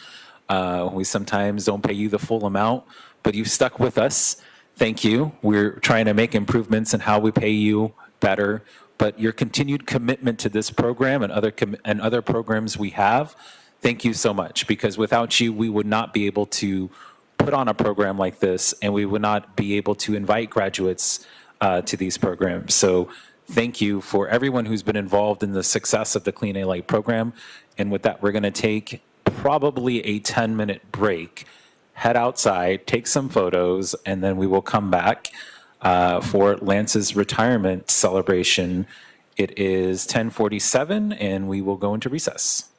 [SPEAKER 10] We sometimes don't pay you the full amount, but you've stuck with us. Thank you. We're trying to make improvements in how we pay you better, but your continued commitment to this program and other programs we have, thank you so much, because without you, we would not be able to put on a program like this, and we would not be able to invite graduates to these programs. So thank you for everyone who's been involved in the success of the Clean A Light program. And with that, we're going to take probably a 10-minute break, head outside, take some photos, and then we will come back for Lance's retirement celebration. It is 10:47, and we will go into recess.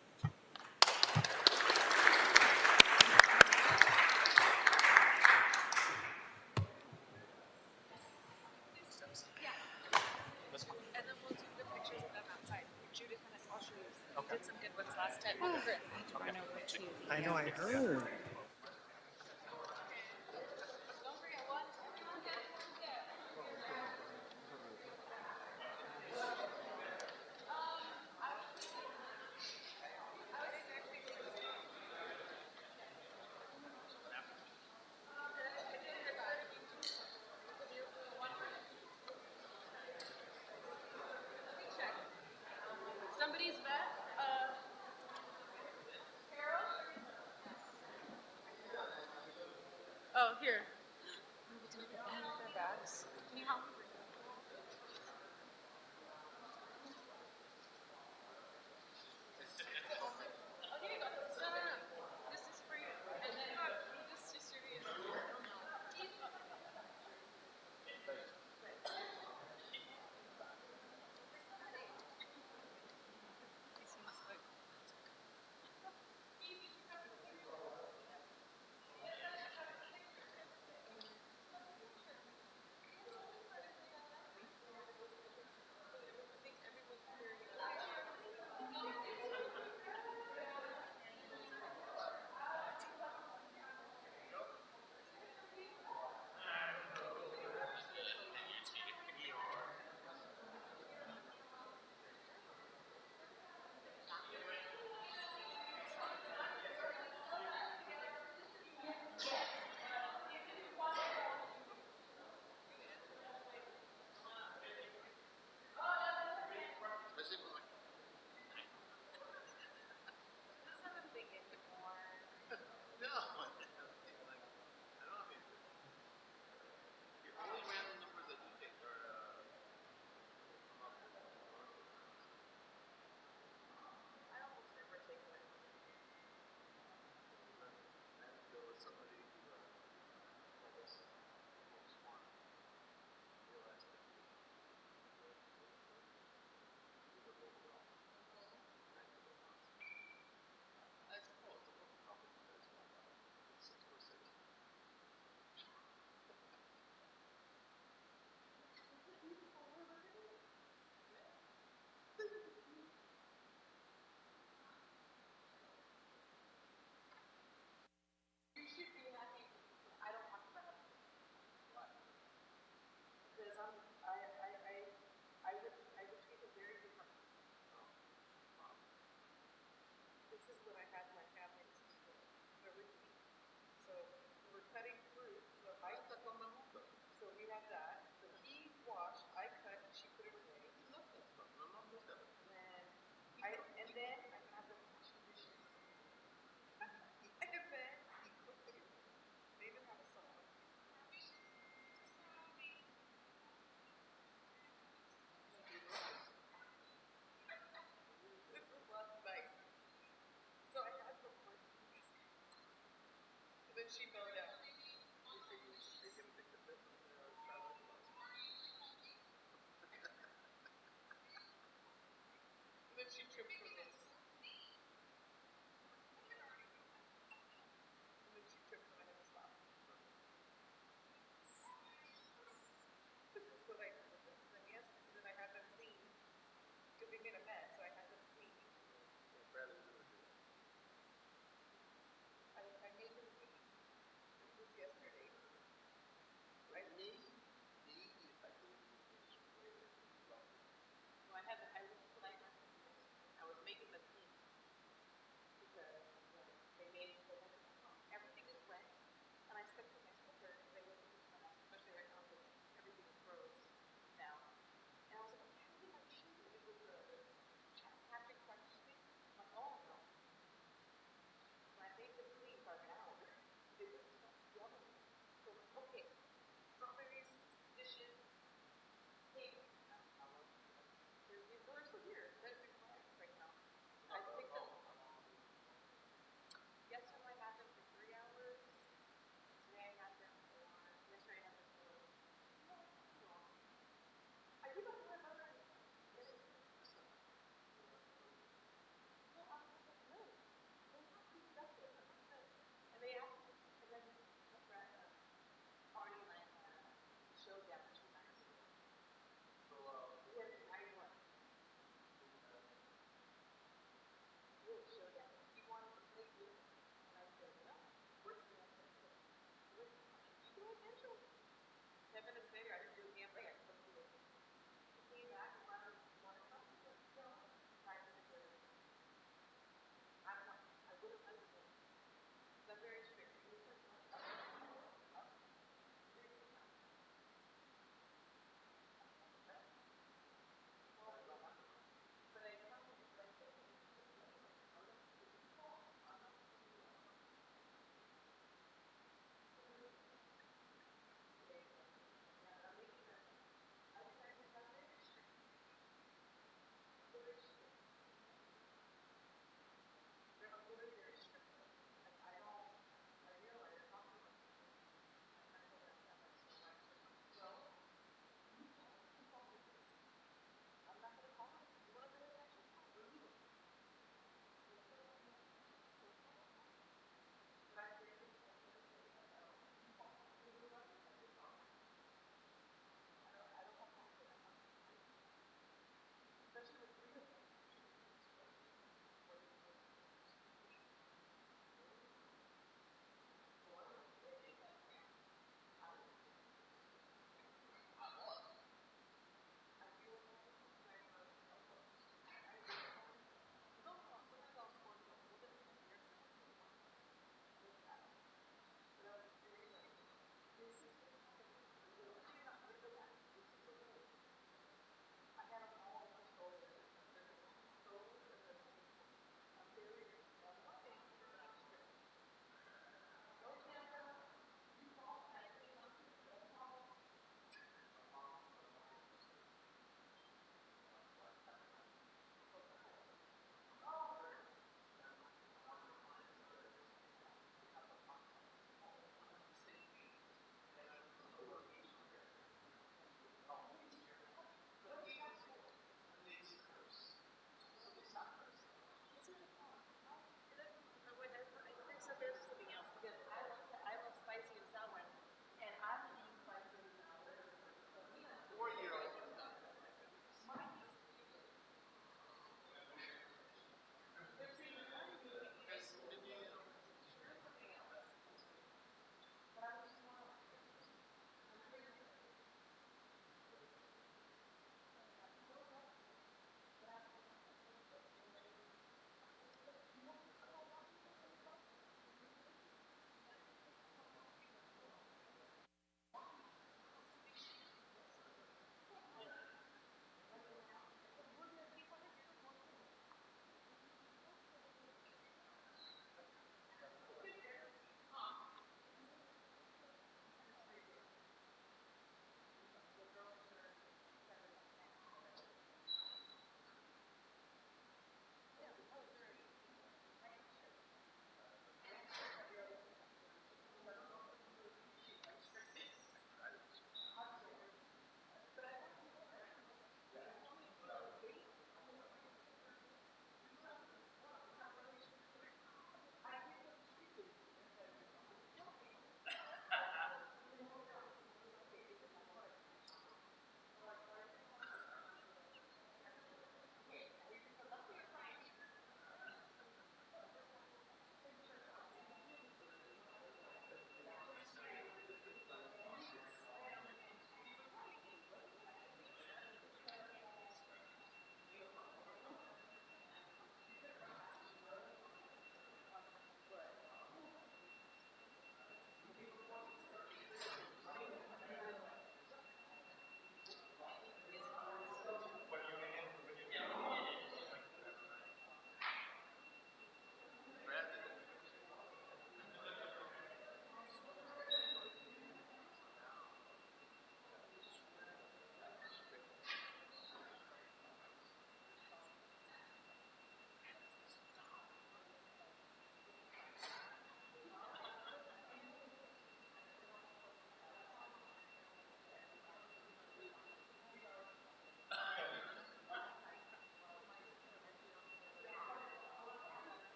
[SPEAKER 23] I know, I heard.
[SPEAKER 2] Somebody's vet. Oh, here. Their bags. Can you help me? Oh, here you go. No. This is for you. And then this distribute. She fell down. And then she tripped for this. And then she tripped and I had to stop.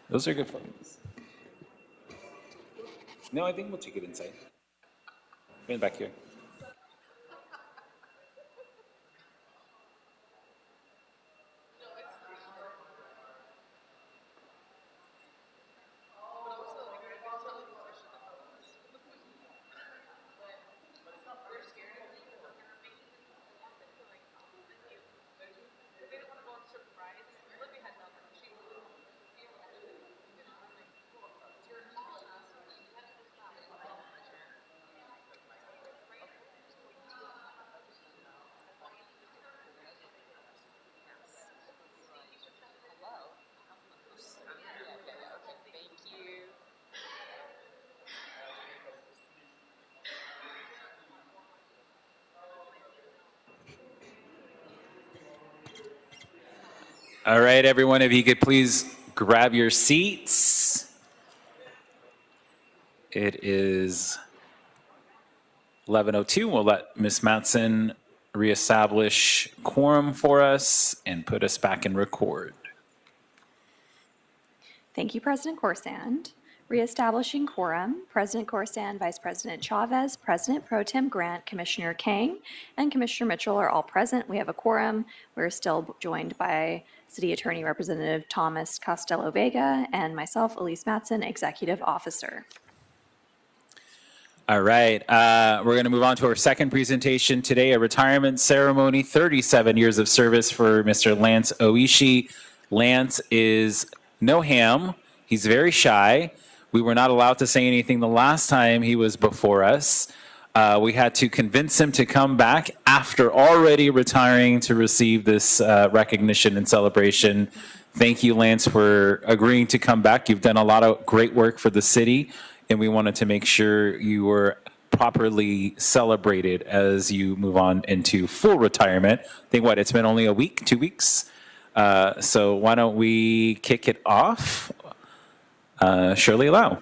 [SPEAKER 10] Those are good photos. No, I think we'll take it inside. Bring it back here. All right, everyone, if you could please grab your seats. It is 11:02. We'll let Ms. Matson reestablish quorum for us and put us back in record.
[SPEAKER 1] Thank you, President Corsand. Reestablishing quorum, President Corsand, Vice President Chavez, President Pro Tem Grant, Commissioner Kang, and Commissioner Mitchell are all present. We have a quorum. We're still joined by City Attorney Representative Thomas Costello Vega and myself, Elise Matson, Executive Officer.
[SPEAKER 10] All right, we're going to move on to our second presentation today, a retirement ceremony, 37 years of service for Mr. Lance Oishi. Lance is no ham. He's very shy. We were not allowed to say anything the last time he was before us. We had to convince him to come back after already retiring to receive this recognition and celebration. Thank you, Lance, for agreeing to come back. You've done a lot of great work for the city, and we wanted to make sure you were properly celebrated as you move on into full retirement. I think, it's been only a week, 2 weeks? So why don't we kick it off? Shirley Lau.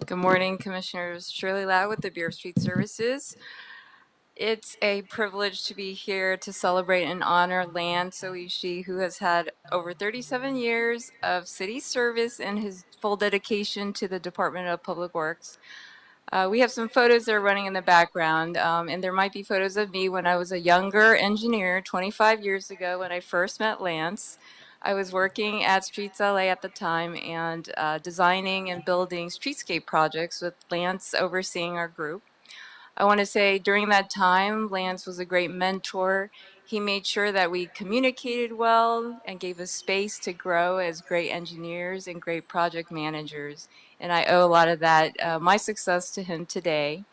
[SPEAKER 8] Good morning, Commissioners. Shirley Lau with the Bureau of Street Services. It's a privilege to be here to celebrate and honor Lance Oishi, who has had over 37 years of city service and his full dedication to the Department of Public Works. We have some photos that are running in the background, and there might be photos of me when I was a younger engineer 25 years ago when I first met Lance. I was working at Streets LA at the time and designing and building streetscape projects with Lance overseeing our group. I want to say during that time, Lance was a great mentor. He made sure that we communicated well and gave us space to grow as great engineers and great project managers. And I owe a lot of that, my success, to him today.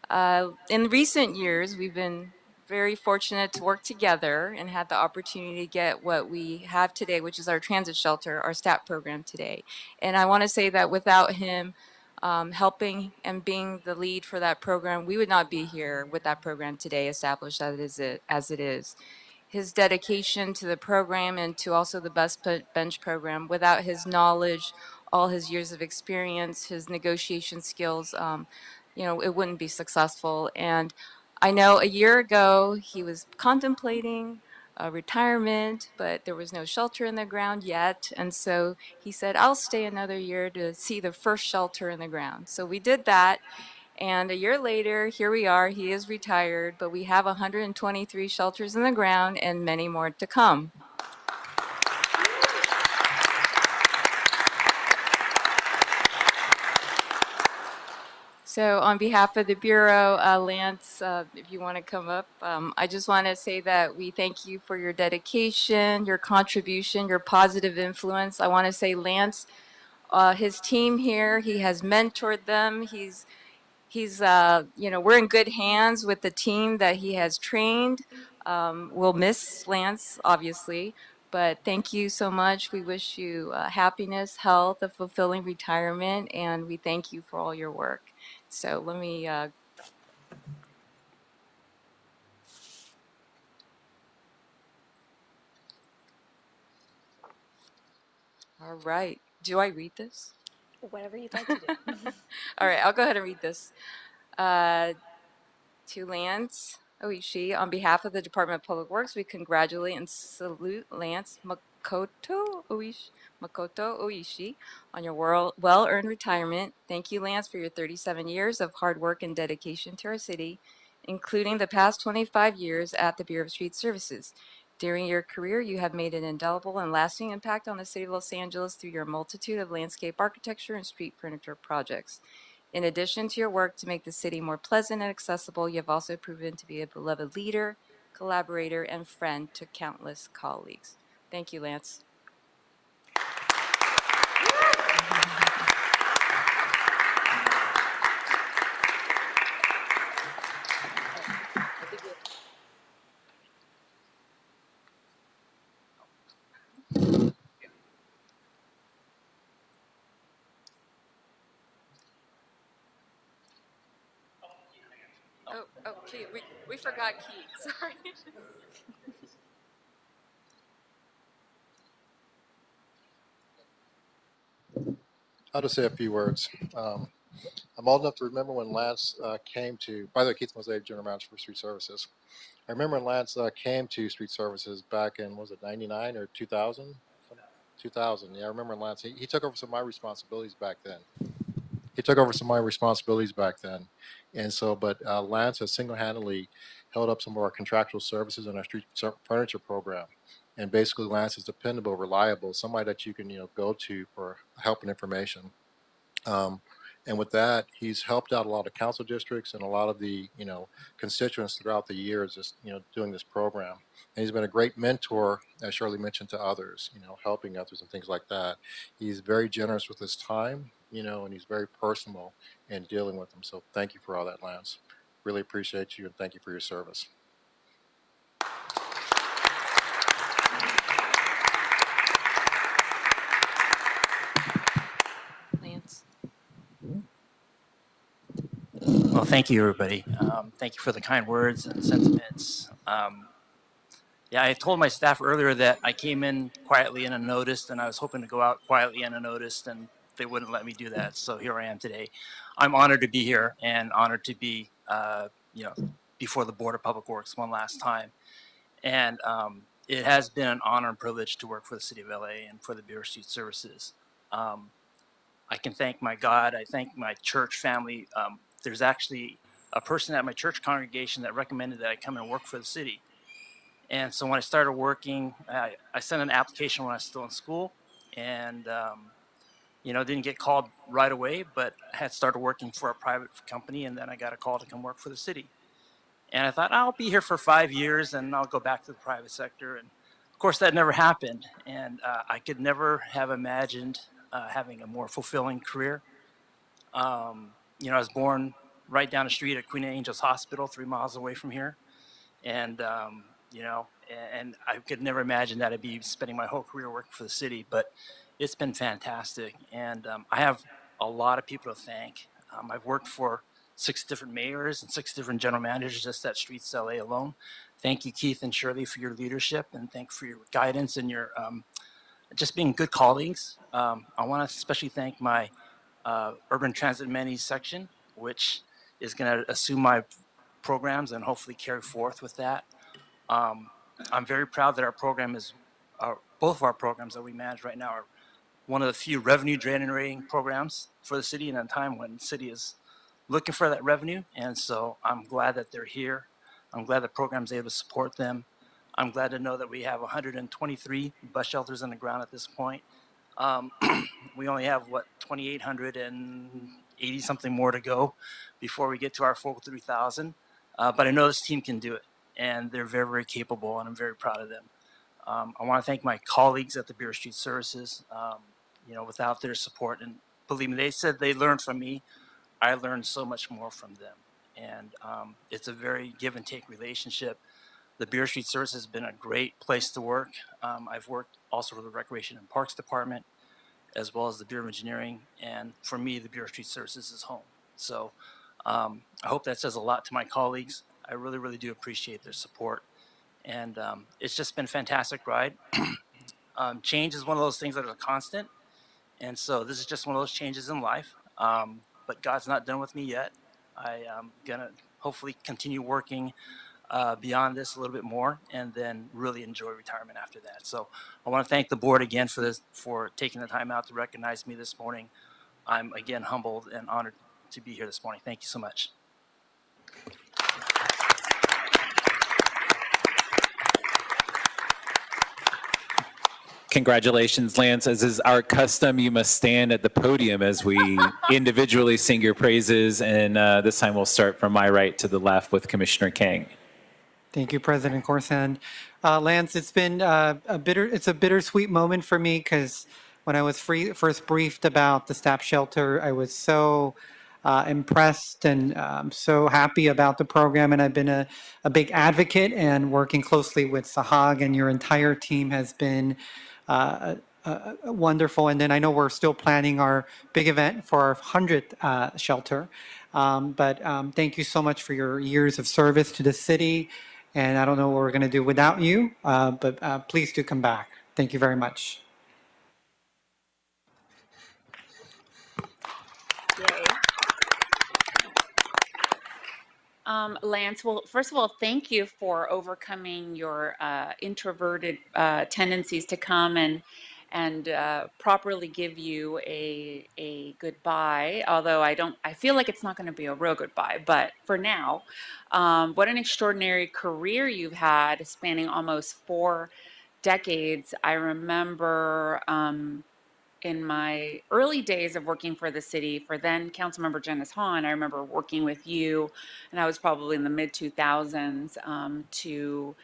[SPEAKER 8] In recent years, we've been very fortunate to work together and had the opportunity to get what we have today, which is our transit shelter, our STAP program today. And I want to say that without him helping and being the lead for that program, we would not be here with that program today established as it is. His dedication to the program and to also the Bus Bench program, without his knowledge, all his years of experience, his negotiation skills, it wouldn't be successful. And I know a year ago he was contemplating retirement, but there was no shelter in the ground yet. And so he said, I'll stay another year to see the first shelter in the ground. So we did that. And a year later, here we are. He is retired, but we have 123 shelters in the ground and many more to come. So on behalf of the Bureau, Lance, if you want to come up, I just want to say that we thank you for your dedication, your contribution, your positive influence. I want to say Lance, his team here, he has mentored them. We're in good hands with the team that he has trained. We'll miss Lance, obviously, but thank you so much. We wish you happiness, health, a fulfilling retirement, and we thank you for all your work. So let me all right. Do I read this?
[SPEAKER 1] Whatever you'd like to do.
[SPEAKER 8] All right, I'll go ahead and read this. To Lance Oishi, on behalf of the Department of Public Works, we congratulate and salute Lance Makoto Oishi on your well-earned retirement. Thank you, Lance, for your 37 years of hard work and dedication to our city, including the past 25 years at the Bureau of Street Services. During your career, you have made an indelible and lasting impact on the city of Los Angeles through your multitude of landscape architecture and street furniture projects. In addition to your work to make the city more pleasant and accessible, you have also proven to be a beloved leader, collaborator, and friend to countless colleagues. Thank you, Lance. Oh, Keith, we forgot Keith, sorry.
[SPEAKER 9] I'll just say a few words. I'm old enough to remember when Lance came to, by the way, Keith Mosaic, General Manager for Street Services. I remember when Lance came to Street Services back in, was it 99 or 2000? 2000, yeah, I remember Lance. He took over some of my responsibilities back then. And so, but Lance has single-handedly held up some of our contractual services in our street furniture program. And basically, Lance is dependable, reliable, somebody that you can, go to for help and information. And with that, he's helped out a lot of council districts and a lot of the, constituents throughout the years, just, doing this program. And he's been a great mentor, as Shirley mentioned, to others, helping others and things like that. He's very generous with his time, and he's very personal in dealing with them. So thank you for all that, Lance. Really appreciate you and thank you for your service.
[SPEAKER 8] Lance.
[SPEAKER 11] Well, thank you, everybody. Thank you for the kind words and sentiments. Yeah, I told my staff earlier that I came in quietly and unnoticed, and I was hoping to go out quietly and unnoticed, and they wouldn't let me do that. So here I am today. I'm honored to be here and honored to be, before the Board of Public Works one last time. And it has been an honor and privilege to work for the City of LA and for the Bureau of Street Services. I can thank my God. I thank my church family. There's actually a person at my church congregation that recommended that I come and work for the city. And so when I started working, I sent an application when I was still in school and, didn't get called right away, but I had started working for a private company and then I got a call to come work for the city. And I thought, I'll be here for 5 years and I'll go back to the private sector. And of course that never happened. And I could never have imagined having a more fulfilling career. I was born right down the street at Queen Angel's Hospital, 3 miles away from here. And, and I could never imagine that I'd be spending my whole career working for the city, but it's been fantastic. And I have a lot of people to thank. I've worked for 6 different mayors and 6 different general managers just at Streets LA alone. Thank you, Keith and Shirley, for your leadership, and thank you for your guidance and your just being good colleagues. I want to especially thank my Urban Transit Amenities section, which is going to assume my programs and hopefully carry forth with that. I'm very proud that our program is, both of our programs that we manage right now are one of the few revenue generating programs for the city in a time when the city is looking for that revenue. And so I'm glad that they're here. I'm glad the program's able to support them. I'm glad to know that we have 123 bus shelters on the ground at this point. We only have, 2,880 something more to go before we get to our full 3,000. But I know this team can do it, and they're very, very capable, and I'm very proud of them. I want to thank my colleagues at the Bureau of Street Services. Without their support, and believe me, they said they learned from me. I learned so much more from them. And it's a very give and take relationship. The Bureau of Street Services has been a great place to work. I've worked also for the Recreation and Parks Department, as well as the Bureau of Engineering. And for me, the Bureau of Street Services is home. So I hope that says a lot to my colleagues. I really, really do appreciate their support. And it's just been a fantastic ride. Change is one of those things that are a constant. And so this is just one of those changes in life. But God's not done with me yet. I am going to hopefully continue working beyond this a little bit more, and then really enjoy retirement after that. So I want to thank the board again for taking the time out to recognize me this morning. I'm again humbled and honored to be here this morning. Thank you so much.
[SPEAKER 10] Congratulations, Lance. As is our custom, you must stand at the podium as we individually sing your praises. And this time we'll start from my right to the left with Commissioner Kang.
[SPEAKER 23] Thank you, President Corson. Lance, it's been it's a bittersweet moment for me because when I was first briefed about the staff shelter, I was so impressed and so happy about the program. And I've been a big advocate, and working closely with Sahag and your entire team has been wonderful. And then I know we're still planning our big event for our 100th shelter. But thank you so much for your years of service to the city. And I don't know what we're going to do without you, but please do come back. Thank you very much.
[SPEAKER 22] Lance, well, first of all, thank you for overcoming your introverted tendencies to come and properly give you a goodbye. Although I feel like it's not going to be a real goodbye, but for now, what an extraordinary career you've had, spanning almost 4 decades. I remember in my early days of working for the city, for then Councilmember Janice Hahn, I remember working with you, and I was probably in the mid-2000s to,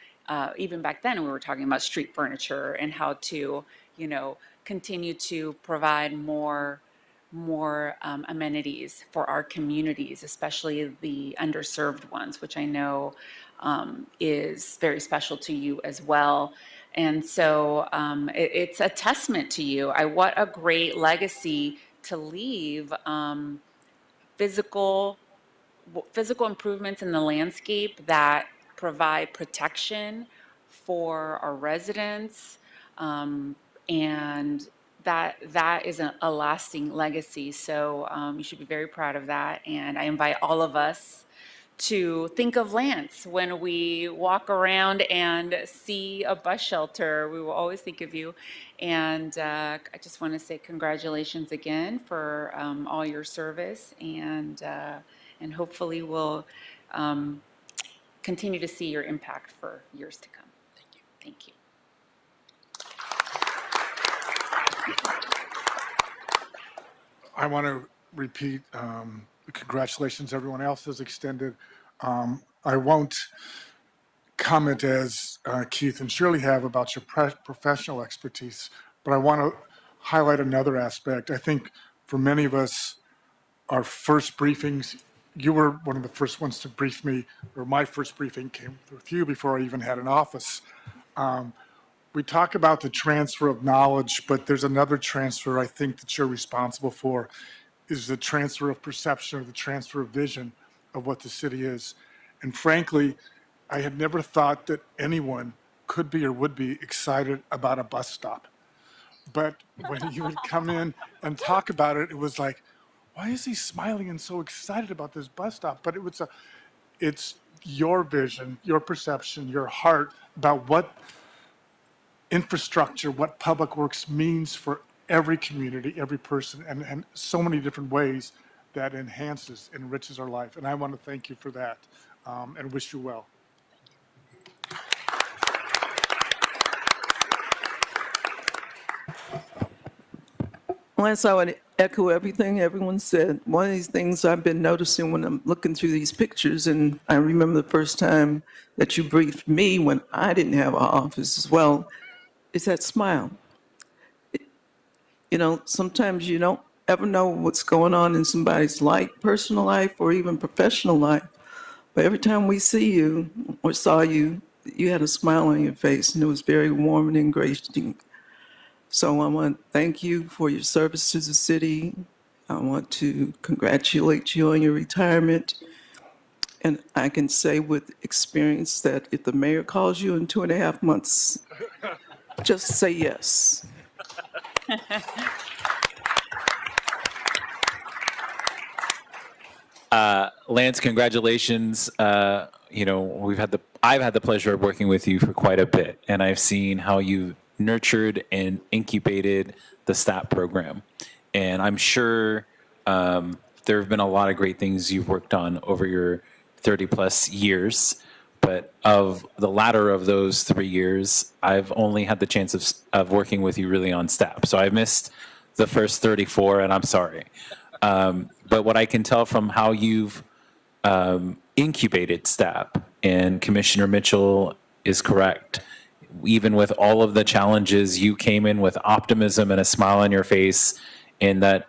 [SPEAKER 22] even back then we were talking about street furniture and how to, continue to provide more amenities for our communities, especially the underserved ones, which I know is very special to you as well. And so it's a testament to you. What a great legacy to leave. Physical improvements in the landscape that provide protection for our residents, and that is a lasting legacy. So you should be very proud of that. And I invite all of us to think of Lance when we walk around and see a bus shelter. We will always think of you. And I just want to say congratulations again for all your service, and hopefully we'll continue to see your impact for years to come. Thank you. Thank you.
[SPEAKER 3] I want to repeat congratulations everyone else has extended. I won't comment as Keith and Shirley have about your professional expertise, but I want to highlight another aspect. I think for many of us, our first briefings, you were one of the first ones to brief me, or my first briefing came with you before I even had an office. We talk about the transfer of knowledge, but there's another transfer I think that you're responsible for, is the transfer of perception, or the transfer of vision of what the city is. And frankly, I had never thought that anyone could be or would be excited about a bus stop. But when you would come in and talk about it, it was like, why is he smiling and so excited about this bus stop? But it's your vision, your perception, your heart about what infrastructure, what public works means for every community, every person, and so many different ways that enriches our life. And I want to thank you for that, and wish you well.
[SPEAKER 21] Lance, I would echo everything everyone said. One of these things I've been noticing when I'm looking through these pictures, and I remember the first time that you briefed me when I didn't have an office as well, is that smile. Sometimes you don't ever know what's going on in somebody's life, personal life, or even professional life. But every time we see you or saw you, you had a smile on your face, and it was very warm and encouraging. So I want to thank you for your service to the city. I want to congratulate you on your retirement. And I can say with experience that if the mayor calls you in 2.5 months, just say yes.
[SPEAKER 10] Lance, congratulations. We've had the I've had the pleasure of working with you for quite a bit, and I've seen how you've nurtured and incubated the STAP program. And I'm sure there have been a lot of great things you've worked on over your 30 plus years. But of the latter of those 3 years, I've only had the chance of working with you really on STAP. So I've missed the first 34, and I'm sorry. But what I can tell from how you've incubated STAP, and Commissioner Mitchell is correct. Even with all of the challenges, you came in with optimism and a smile on your face, and that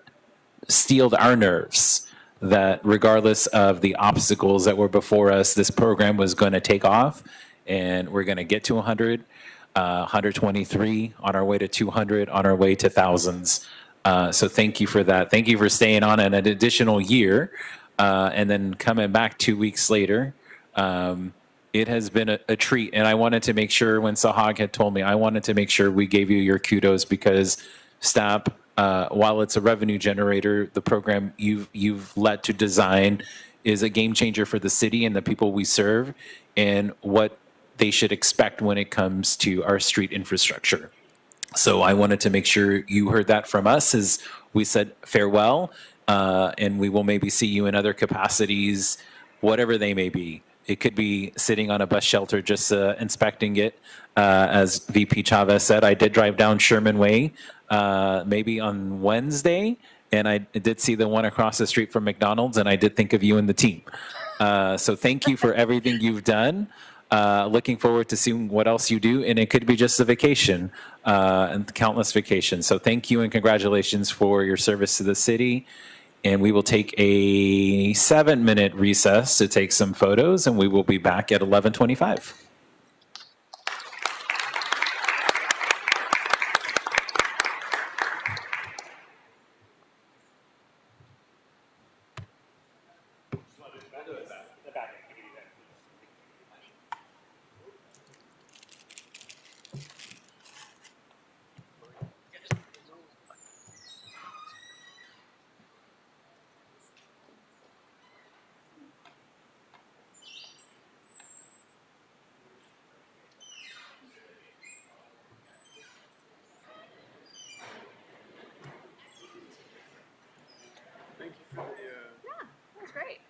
[SPEAKER 10] steeled our nerves that regardless of the obstacles that were before us, this program was going to take off, and we're going to get to 100, 123, on our way to 200, on our way to thousands. So thank you for that. Thank you for staying on an additional year and then coming back 2 weeks later. It has been a treat. And I wanted to make sure, when Sahag had told me, I wanted to make sure we gave you your kudos, because STAP, while it's a revenue generator, the program you've led to design is a game changer for the city and the people we serve, and what they should expect when it comes to our street infrastructure. So I wanted to make sure you heard that from us as we said farewell, and we will maybe see you in other capacities, whatever they may be. It could be sitting on a bus shelter just inspecting it. As VP Chavez said, I did drive down Sherman Way maybe on Wednesday, and I did see the one across the street from McDonald's, and I did think of you and the team. So thank you for everything you've done. Looking forward to seeing what else you do, and it could be just a vacation and countless vacations. So thank you and congratulations for your service to the city. And we will take a 7-minute recess to take some photos, and we will be back at 11:25.
[SPEAKER 2] That was great.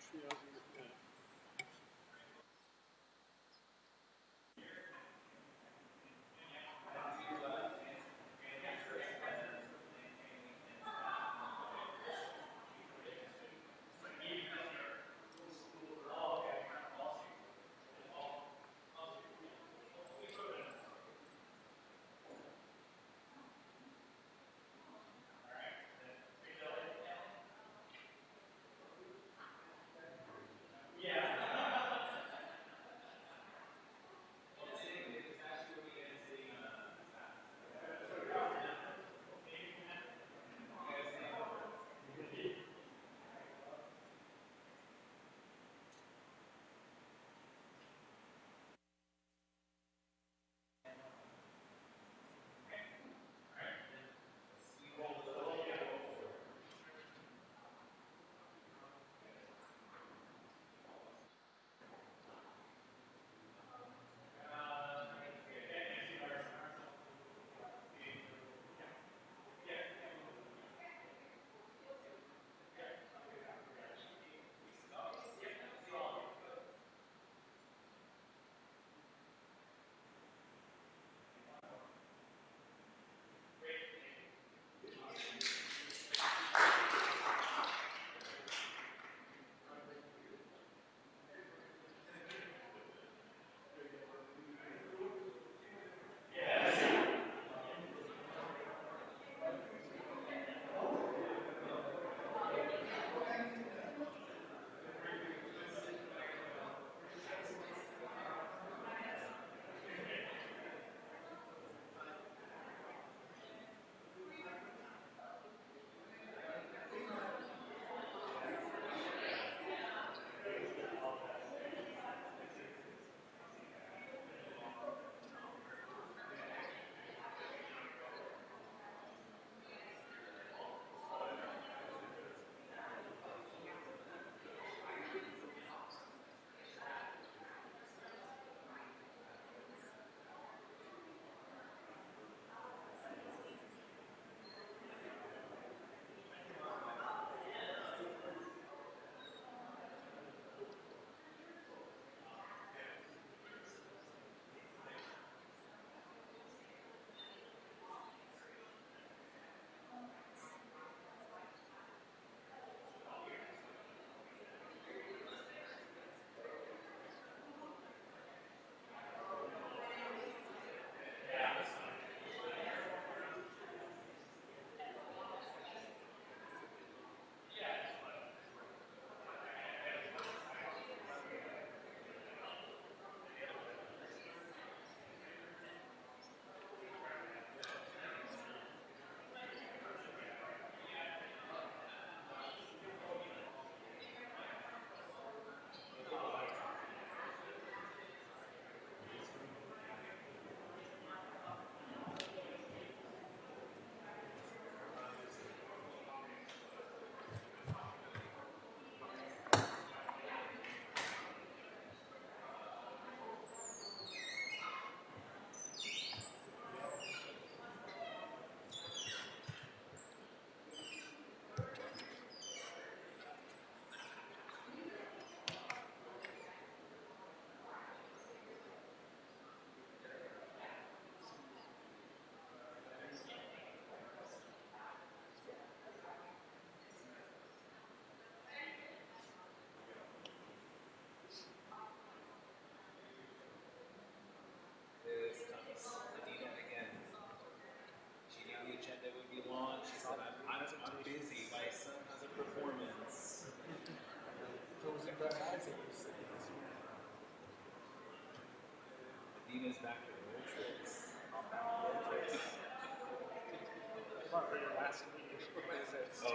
[SPEAKER 10] Oh,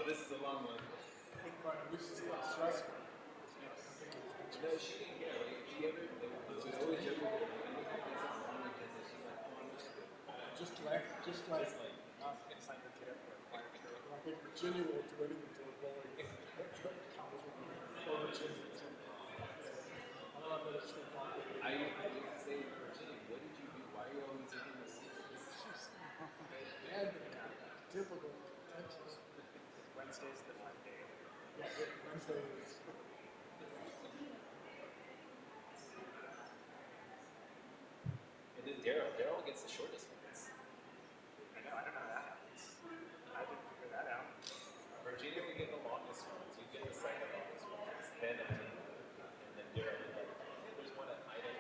[SPEAKER 10] this is a long one. No, she didn't get it. She ever, she always
[SPEAKER 3] Just like I think Virginia will do anything to avoid
[SPEAKER 10] I would say, Virginia, what did you do? Why are you always doing this?
[SPEAKER 3] Typical Texas.
[SPEAKER 14] Wednesday's the fun day.
[SPEAKER 3] Yeah, Wednesday is.
[SPEAKER 10] And then Daryl gets the shortest ones.
[SPEAKER 14] I don't know that. I didn't figure that out.
[SPEAKER 10] Virginia would get the longest ones. You get the second longest ones. Then Daryl would like, hey, there's one at Ida.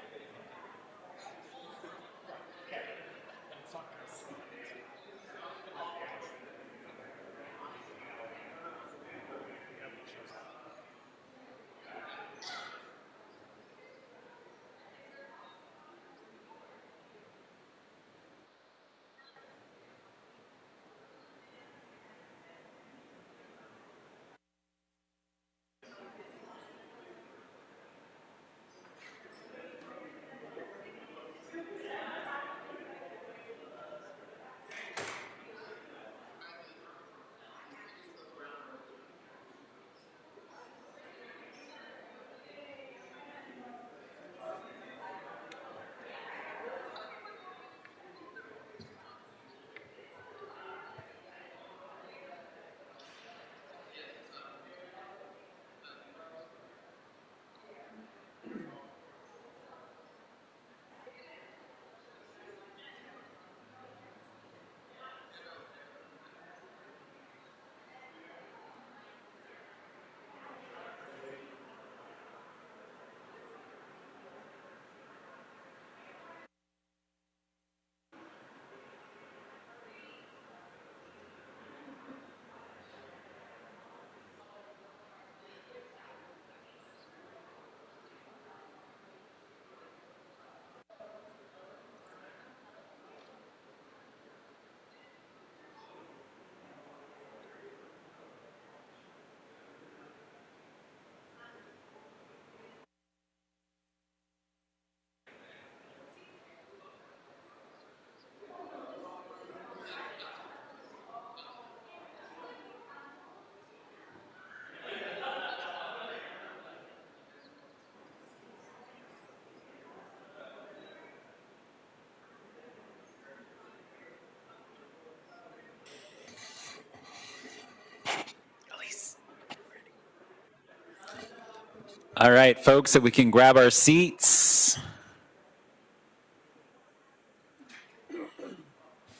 [SPEAKER 10] All right, folks, so we can grab our seats.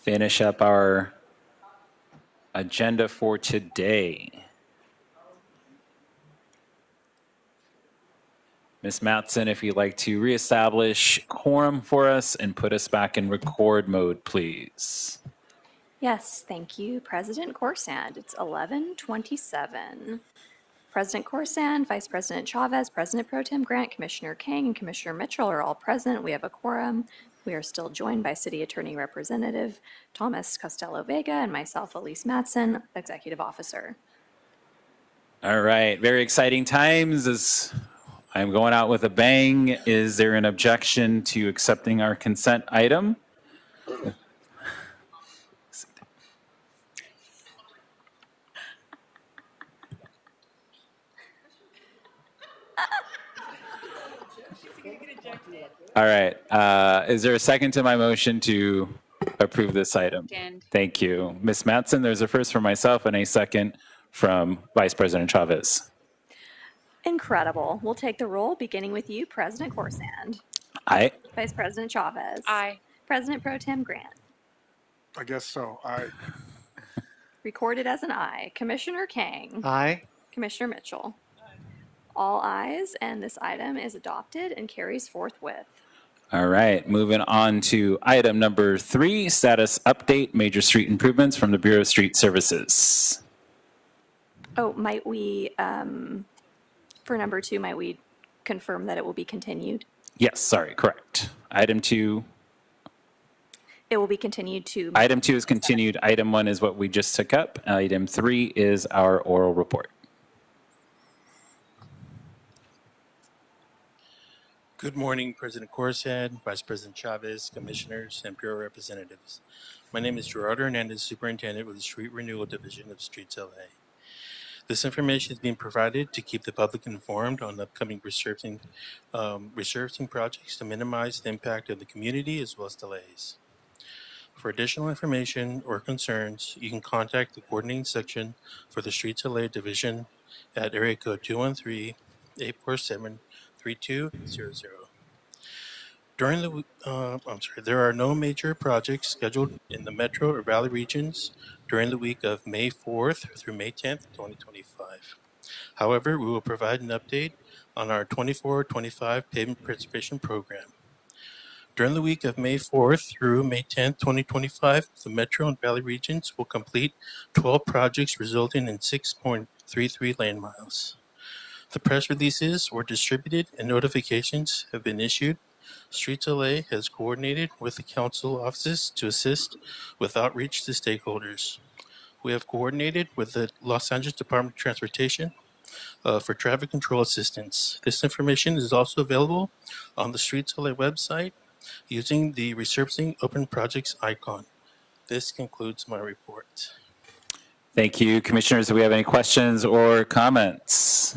[SPEAKER 10] Finish up our agenda for today. Ms. Matson, if you'd like to reestablish quorum for us and put us back in record mode, please.
[SPEAKER 1] Yes, thank you, President Corsand. It's 11:27. President Corsand, Vice President Chavez, President Pro Tem Grant, Commissioner King, and Commissioner Mitchell are all present. We have a quorum. We are still joined by City Attorney Representative Thomas Costello Vega and myself, Elise Matson, Executive Officer.
[SPEAKER 10] All right, very exciting times as I'm going out with a bang. Is there an objection to accepting our consent item? All right, is there a second to my motion to approve this item?
[SPEAKER 22] Second.
[SPEAKER 10] Thank you. Ms. Matson, there's a first from myself and a second from Vice President Chavez.
[SPEAKER 1] Incredible. We'll take the roll, beginning with you, President Corsand.
[SPEAKER 10] Aye.
[SPEAKER 1] Vice President Chavez.
[SPEAKER 22] Aye.
[SPEAKER 1] President Pro Tem Grant.
[SPEAKER 3] I guess so.
[SPEAKER 1] Recorded as an aye. Commissioner King.
[SPEAKER 23] Aye.
[SPEAKER 1] Commissioner Mitchell. All ayes, and this item is adopted and carries forthwith.
[SPEAKER 10] All right, moving on to item number 3, status update, major street improvements from the Bureau of Street Services.
[SPEAKER 1] Oh, might we, for number 2, might we confirm that it will be continued?
[SPEAKER 10] Yes, sorry, correct. Item 2
[SPEAKER 1] It will be continued to.
[SPEAKER 10] Item 2 is continued. Item 1 is what we just took up. Item 3 is our oral report.
[SPEAKER 5] Good morning, President Corsad, Vice President Chavez, Commissioners, and Bureau Representatives. My name is Gerardo Hernandez, Superintendent with the Street Renewal Division of Streets LA. This information is being provided to keep the public informed on upcoming resurfacing projects to minimize the impact of the community as well as delays. For additional information or concerns, you can contact the coordinating section for the Streets LA Division at area code 213-847-3200. There are no major projects scheduled in the Metro or Valley regions during the week of May 4th through May 10th, 2025. However, we will provide an update on our 24-25 pavement preservation program. During the week of May 4th through May 10th, 2025, the Metro and Valley regions will complete 12 projects resulting in 6.33 lane miles. The press releases were distributed and notifications have been issued. Streets LA has coordinated with the council offices to assist with outreach to stakeholders. We have coordinated with the Los Angeles Department of Transportation for traffic control assistance. This information is also available on the Streets LA website using the Resurfacing Open Projects icon. This concludes my report.
[SPEAKER 10] Thank you, Commissioners. Do we have any questions or comments?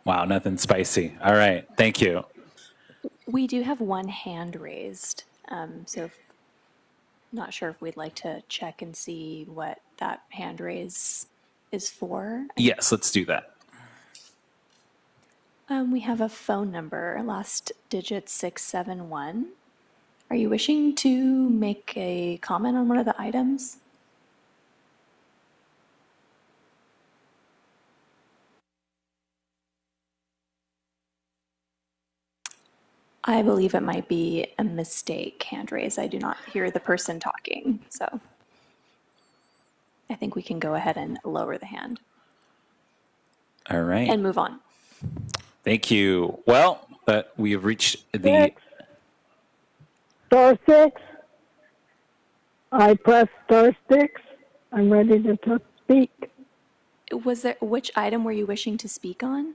[SPEAKER 10] Wow, nothing spicy. All right, thank you.
[SPEAKER 1] We do have one hand raised, not sure if we'd like to check and see what that hand raise is for.
[SPEAKER 10] Yes, let's do that.
[SPEAKER 1] We have a phone number, last digit 671. Are you wishing to make a comment on one of the items? I believe it might be a mistake hand raise. I do not hear the person talking, so I think we can go ahead and lower the hand
[SPEAKER 10] All right.
[SPEAKER 1] and move on.
[SPEAKER 10] Thank you. Well, but we have reached the...
[SPEAKER 12] Star 6. I press star 6. I'm ready to speak.
[SPEAKER 1] Was there, which item were you wishing to speak on?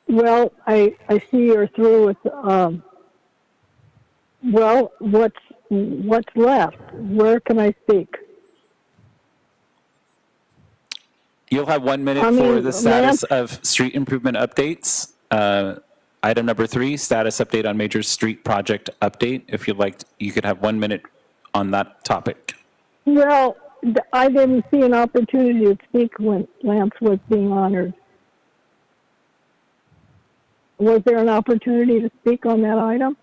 [SPEAKER 12] Well, I see you're through with, well, what's left? Where can I speak?
[SPEAKER 10] You'll have 1 minute for the status of street improvement updates. Item number 3, status update on major street project update. If you'd like, you could have 1 minute on that topic.
[SPEAKER 12] Well, I didn't see an opportunity to speak when Lance was being honored. Was there an opportunity to speak on that item?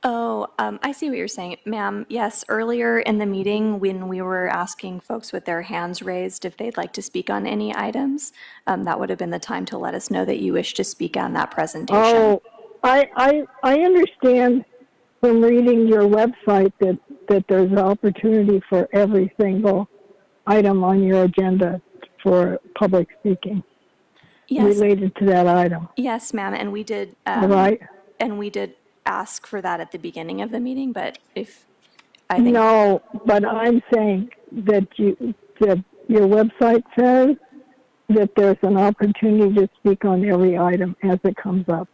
[SPEAKER 1] Oh, I see what you're saying. Ma'am, yes, earlier in the meeting when we were asking folks with their hands raised if they'd like to speak on any items, that would have been the time to let us know that you wish to speak on that presentation.
[SPEAKER 12] Oh, I understand from reading your website that there's an opportunity for every single item on your agenda for public speaking related to that item.
[SPEAKER 1] Yes, ma'am, and we did.
[SPEAKER 12] Right.
[SPEAKER 1] And we did ask for that at the beginning of the meeting, but if I think
[SPEAKER 12] no, but I'm saying that your website says that there's an opportunity to speak on every item as it comes up.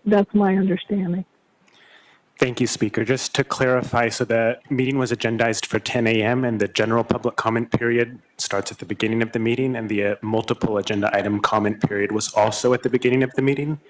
[SPEAKER 12] That's my understanding.
[SPEAKER 14] Thank you, Speaker. Just to clarify, so the meeting was agendized for 10 a.m. and the general public comment period starts at the beginning of the meeting, and the multiple agenda item comment period was also at the beginning of the meeting.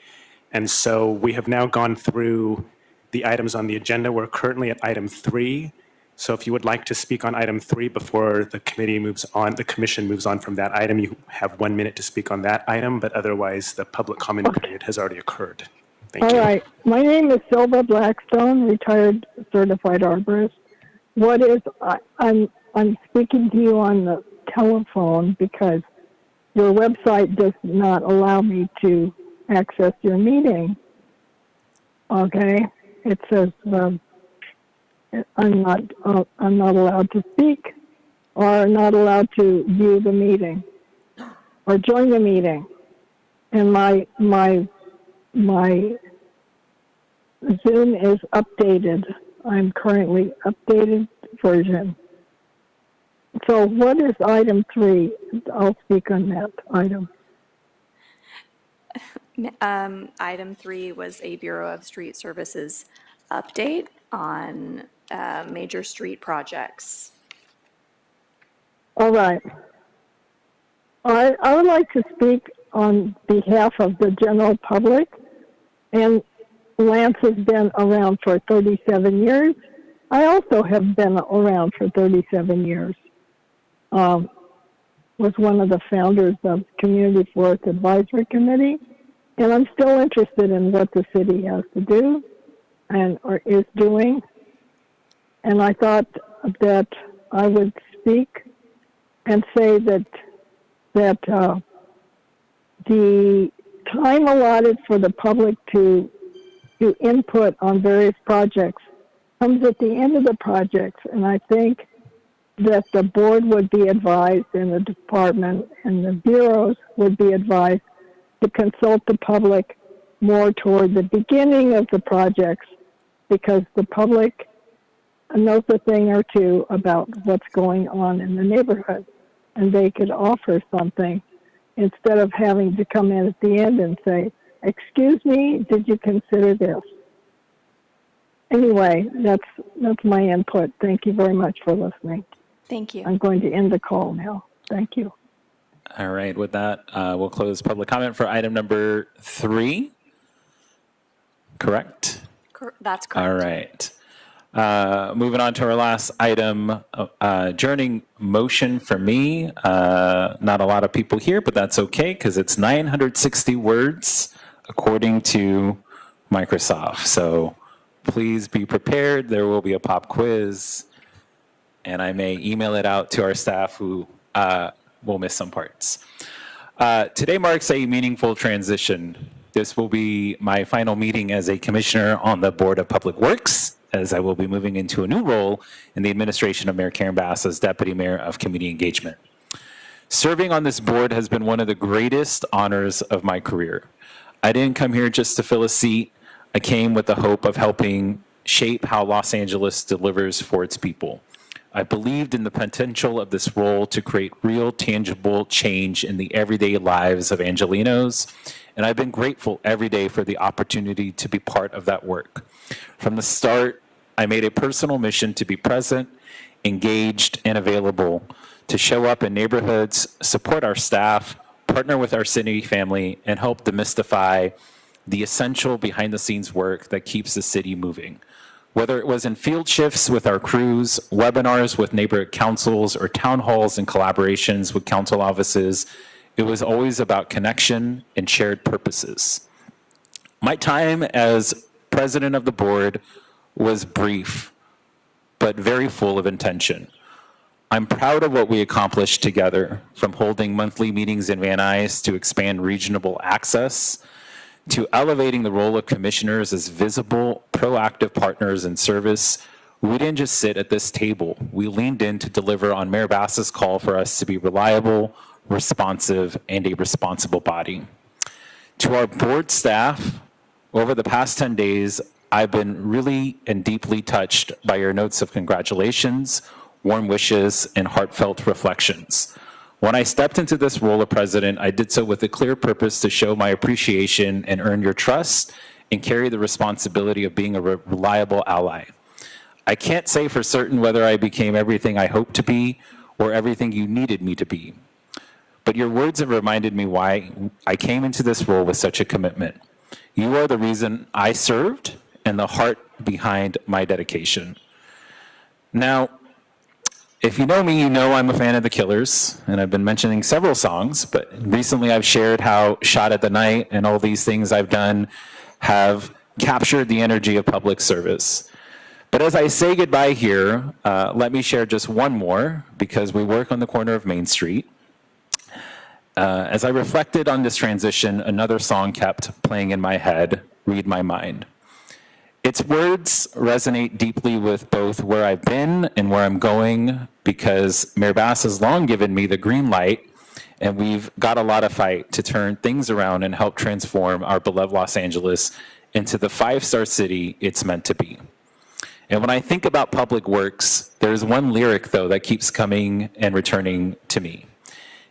[SPEAKER 14] And so we have now gone through the items on the agenda. We're currently at item 3. So if you would like to speak on item 3 before the committee moves on, the commission moves on from that item, you have 1 minute to speak on that item, but otherwise the public comment period has already occurred. Thank you.
[SPEAKER 12] All right. My name is Silva Blackstone, retired certified arborist. I'm speaking to you on the telephone because your website does not allow me to access your meeting. Okay, it says I'm not allowed to speak or not allowed to view the meeting or join the meeting. And my my Zoom is updated. I'm currently updated version. So what is item 3? I'll speak on that item.
[SPEAKER 1] Item 3 was a Bureau of Street Services update on major street projects.
[SPEAKER 12] All right. I would like to speak on behalf of the general public. And Lance has been around for 37 years. I also have been around for 37 years. Was one of the founders of Community Forest Advisory Committee. And I'm still interested in what the city has to do and or is doing. And I thought that I would speak and say that the time allotted for the public to do input on various projects comes at the end of the projects. And I think that the board would be advised and the department and the bureaus would be advised to consult the public more toward the beginning of the projects, because the public knows a thing or two about what's going on in the neighborhood, and they could offer something instead of having to come in at the end and say, "Excuse me, did you consider this?" Anyway, that's my input. Thank you very much for listening.
[SPEAKER 1] Thank you.
[SPEAKER 12] I'm going to end the call now. Thank you.
[SPEAKER 10] All right, with that, we'll close public comment for item number 3. Correct?
[SPEAKER 1] That's correct.
[SPEAKER 10] All right. Moving on to our last item, adjourning motion for me. Not a lot of people here, but that's okay because it's 960 words according to Microsoft. So please be prepared. There will be a pop quiz, and I may email it out to our staff who will miss some parts. Today marks a meaningful transition. This will be my final meeting as a commissioner on the Board of Public Works, as I will be moving into a new role in the administration of Mayor Karen Bass as Deputy Mayor of Community Engagement. Serving on this board has been one of the greatest honors of my career. I didn't come here just to fill a seat. I came with the hope of helping shape how Los Angeles delivers for its people. I believed in the potential of this role to create real, tangible change in the everyday lives of Angelenos, and I've been grateful every day for the opportunity to be part of that work. From the start, I made a personal mission to be present, engaged, and available to show up in neighborhoods, support our staff, partner with our city family, and help demystify the essential behind-the-scenes work that keeps the city moving. Whether it was in field shifts with our crews, webinars with neighborhood councils, or town halls and collaborations with council offices, it was always about connection and shared purposes. My time as president of the board was brief, but very full of intention. I'm proud of what we accomplished together, from holding monthly meetings in Van Nuys to expand regional access, to elevating the role of commissioners as visible, proactive partners in service. We didn't just sit at this table. We leaned in to deliver on Mayor Bass's call for us to be reliable, responsive, and a responsible body. To our board staff, over the past 10 days, I've been really and deeply touched by your notes of congratulations, warm wishes, and heartfelt reflections. When I stepped into this role of president, I did so with a clear purpose to show my appreciation and earn your trust and carry the responsibility of being a reliable ally. I can't say for certain whether I became everything I hoped to be or everything you needed me to be. But your words have reminded me why I came into this role with such a commitment. You are the reason I served and the heart behind my dedication. Now, if you know me, you know I'm a fan of The Killers, and I've been mentioning several songs, but recently I've shared how Shot at the Night and all these things I've done have captured the energy of public service. But as I say goodbye here, let me share just one more, because we work on the corner of Main Street. As I reflected on this transition, another song kept playing in my head, Read My Mind. Its words resonate deeply with both where I've been and where I'm going, because Mayor Bass has long given me the green light And we've got a lot of fight to turn things around and help transform our beloved Los Angeles into the 5-star city it's meant to be. And when I think about public works, there's one lyric, though, that keeps coming and returning to me.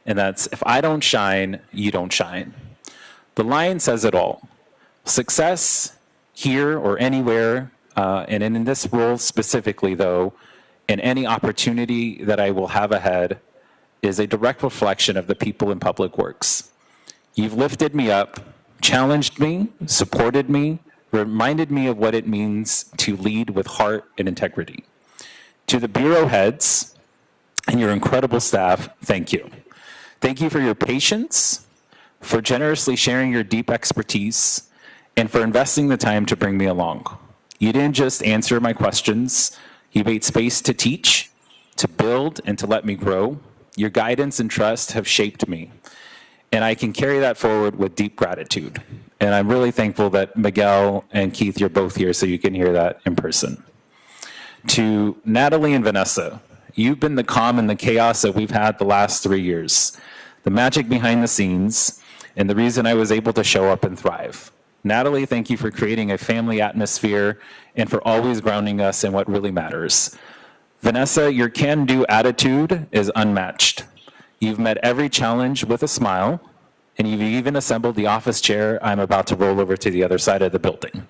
[SPEAKER 10] And that's, if I don't shine, you don't shine. The line says it all. Success here or anywhere, and in this role specifically, though, in any opportunity that I will have ahead, is a direct reflection of the people in public works. You've lifted me up, challenged me, supported me, reminded me of what it means to lead with heart and integrity. To the Bureau heads and your incredible staff, thank you. Thank you for your patience, for generously sharing your deep expertise, and for investing the time to bring me along. You didn't just answer my questions, you made space to teach, to build, and to let me grow. Your guidance and trust have shaped me, and I can carry that forward with deep gratitude. And I'm really thankful that Miguel and Keith, you're both here so you can hear that in person. To Natalie and Vanessa, you've been the calm in the chaos that we've had the last 3 years, the magic behind the scenes, and the reason I was able to show up and thrive. Natalie, thank you for creating a family atmosphere and for always grounding us in what really matters. Vanessa, your can-do attitude is unmatched. You've met every challenge with a smile, and you've even assembled the office chair I'm about to roll over to the other side of the building.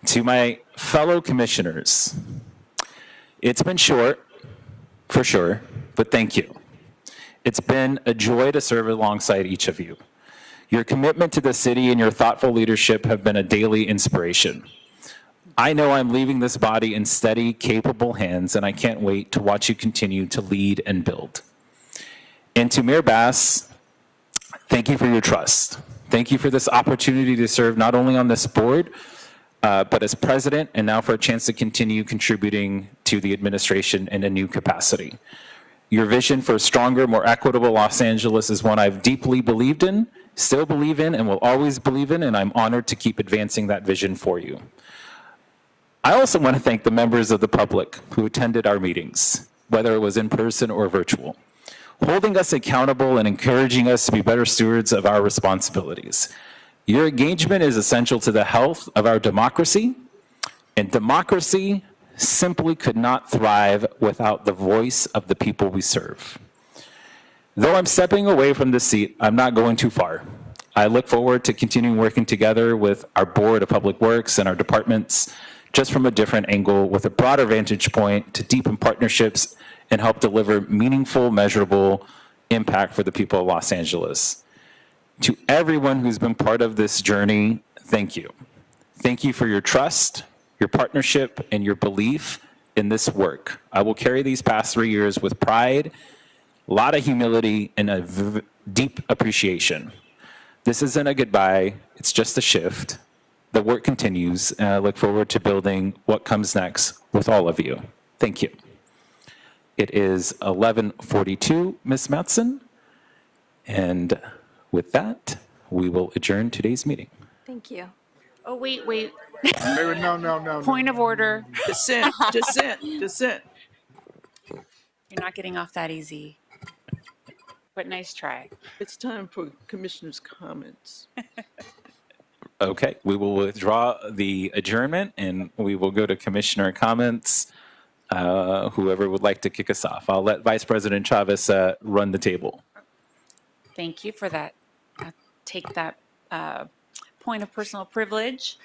[SPEAKER 10] To my fellow commissioners, it's been short, for sure, but thank you. It's been a joy to serve alongside each of you. Your commitment to the city and your thoughtful leadership have been a daily inspiration. I know I'm leaving this body in steady, capable hands, and I can't wait to watch you continue to lead and build. And to Mayor Bass, thank you for your trust. Thank you for this opportunity to serve not only on this board, but as president, and now for a chance to continue contributing to the administration in a new capacity. Your vision for a stronger, more equitable Los Angeles is one I've deeply believed in, still believe in, and will always believe in, and I'm honored to keep advancing that vision for you. I also want to thank the members of the public who attended our meetings, whether it was in person or virtual, holding us accountable and encouraging us to be better stewards of our responsibilities. Your engagement is essential to the health of our democracy, and democracy simply could not thrive without the voice of the people we serve. Though I'm stepping away from this seat, I'm not going too far. I look forward to continuing working together with our Board of Public Works and our departments, just from a different angle with a broader vantage point to deepen partnerships and help deliver meaningful, measurable impact for the people of Los Angeles. To everyone who's been part of this journey, thank you. Thank you for your trust, your partnership, and your belief in this work. I will carry these past 3 years with pride, a lot of humility, and a deep appreciation. This isn't a goodbye, it's just a shift. The work continues, and I look forward to building what comes next with all of you. Thank you. It is 11:42, Ms. Mattson, and with that, we will adjourn today's meeting.
[SPEAKER 1] Thank you.
[SPEAKER 22] Oh, wait.
[SPEAKER 3] No.
[SPEAKER 22] Point of order.
[SPEAKER 21] Dissent.
[SPEAKER 22] You're not getting off that easy. But nice try.
[SPEAKER 21] It's time for commissioners' comments.
[SPEAKER 10] Okay, we will withdraw the adjournment and we will go to commissioner comments. Whoever would like to kick us off. I'll let Vice President Chavez run the table.
[SPEAKER 22] Thank you for that. I'll take that point of personal privilege.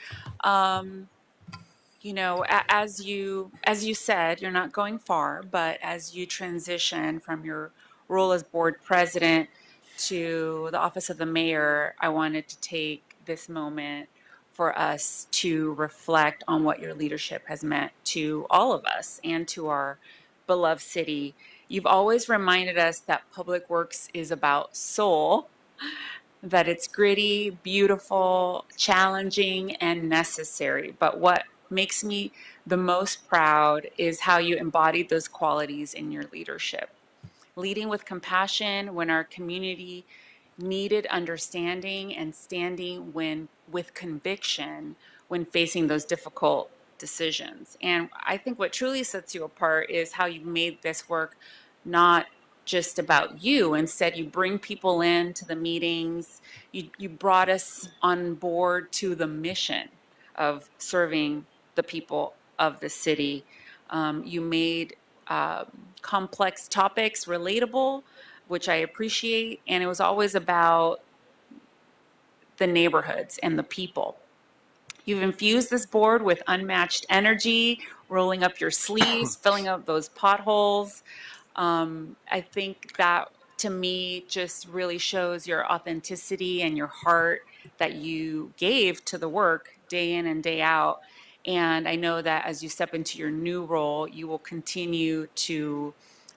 [SPEAKER 22] You know, as you said, you're not going far, but as you transition from your role as board president to the office of the mayor, I wanted to take this moment for us to reflect on what your leadership has meant to all of us and to our beloved city. You've always reminded us that public works is about soul, that it's gritty, beautiful, challenging, and necessary. But what makes me the most proud is how you embodied those qualities in your leadership. Leading with compassion when our community needed understanding, and standing with conviction when facing those difficult decisions. And I think what truly sets you apart is how you made this work not just about you. Instead, you bring people into the meetings. You brought us on board to the mission of serving the people of the city. You made complex topics relatable, which I appreciate. And it was always about the neighborhoods and the people. You've infused this board with unmatched energy, rolling up your sleeves, filling up those potholes. I think that to me just really shows your authenticity and your heart that you gave to the work day in and day out. And I know that as you step into your new role, you will continue to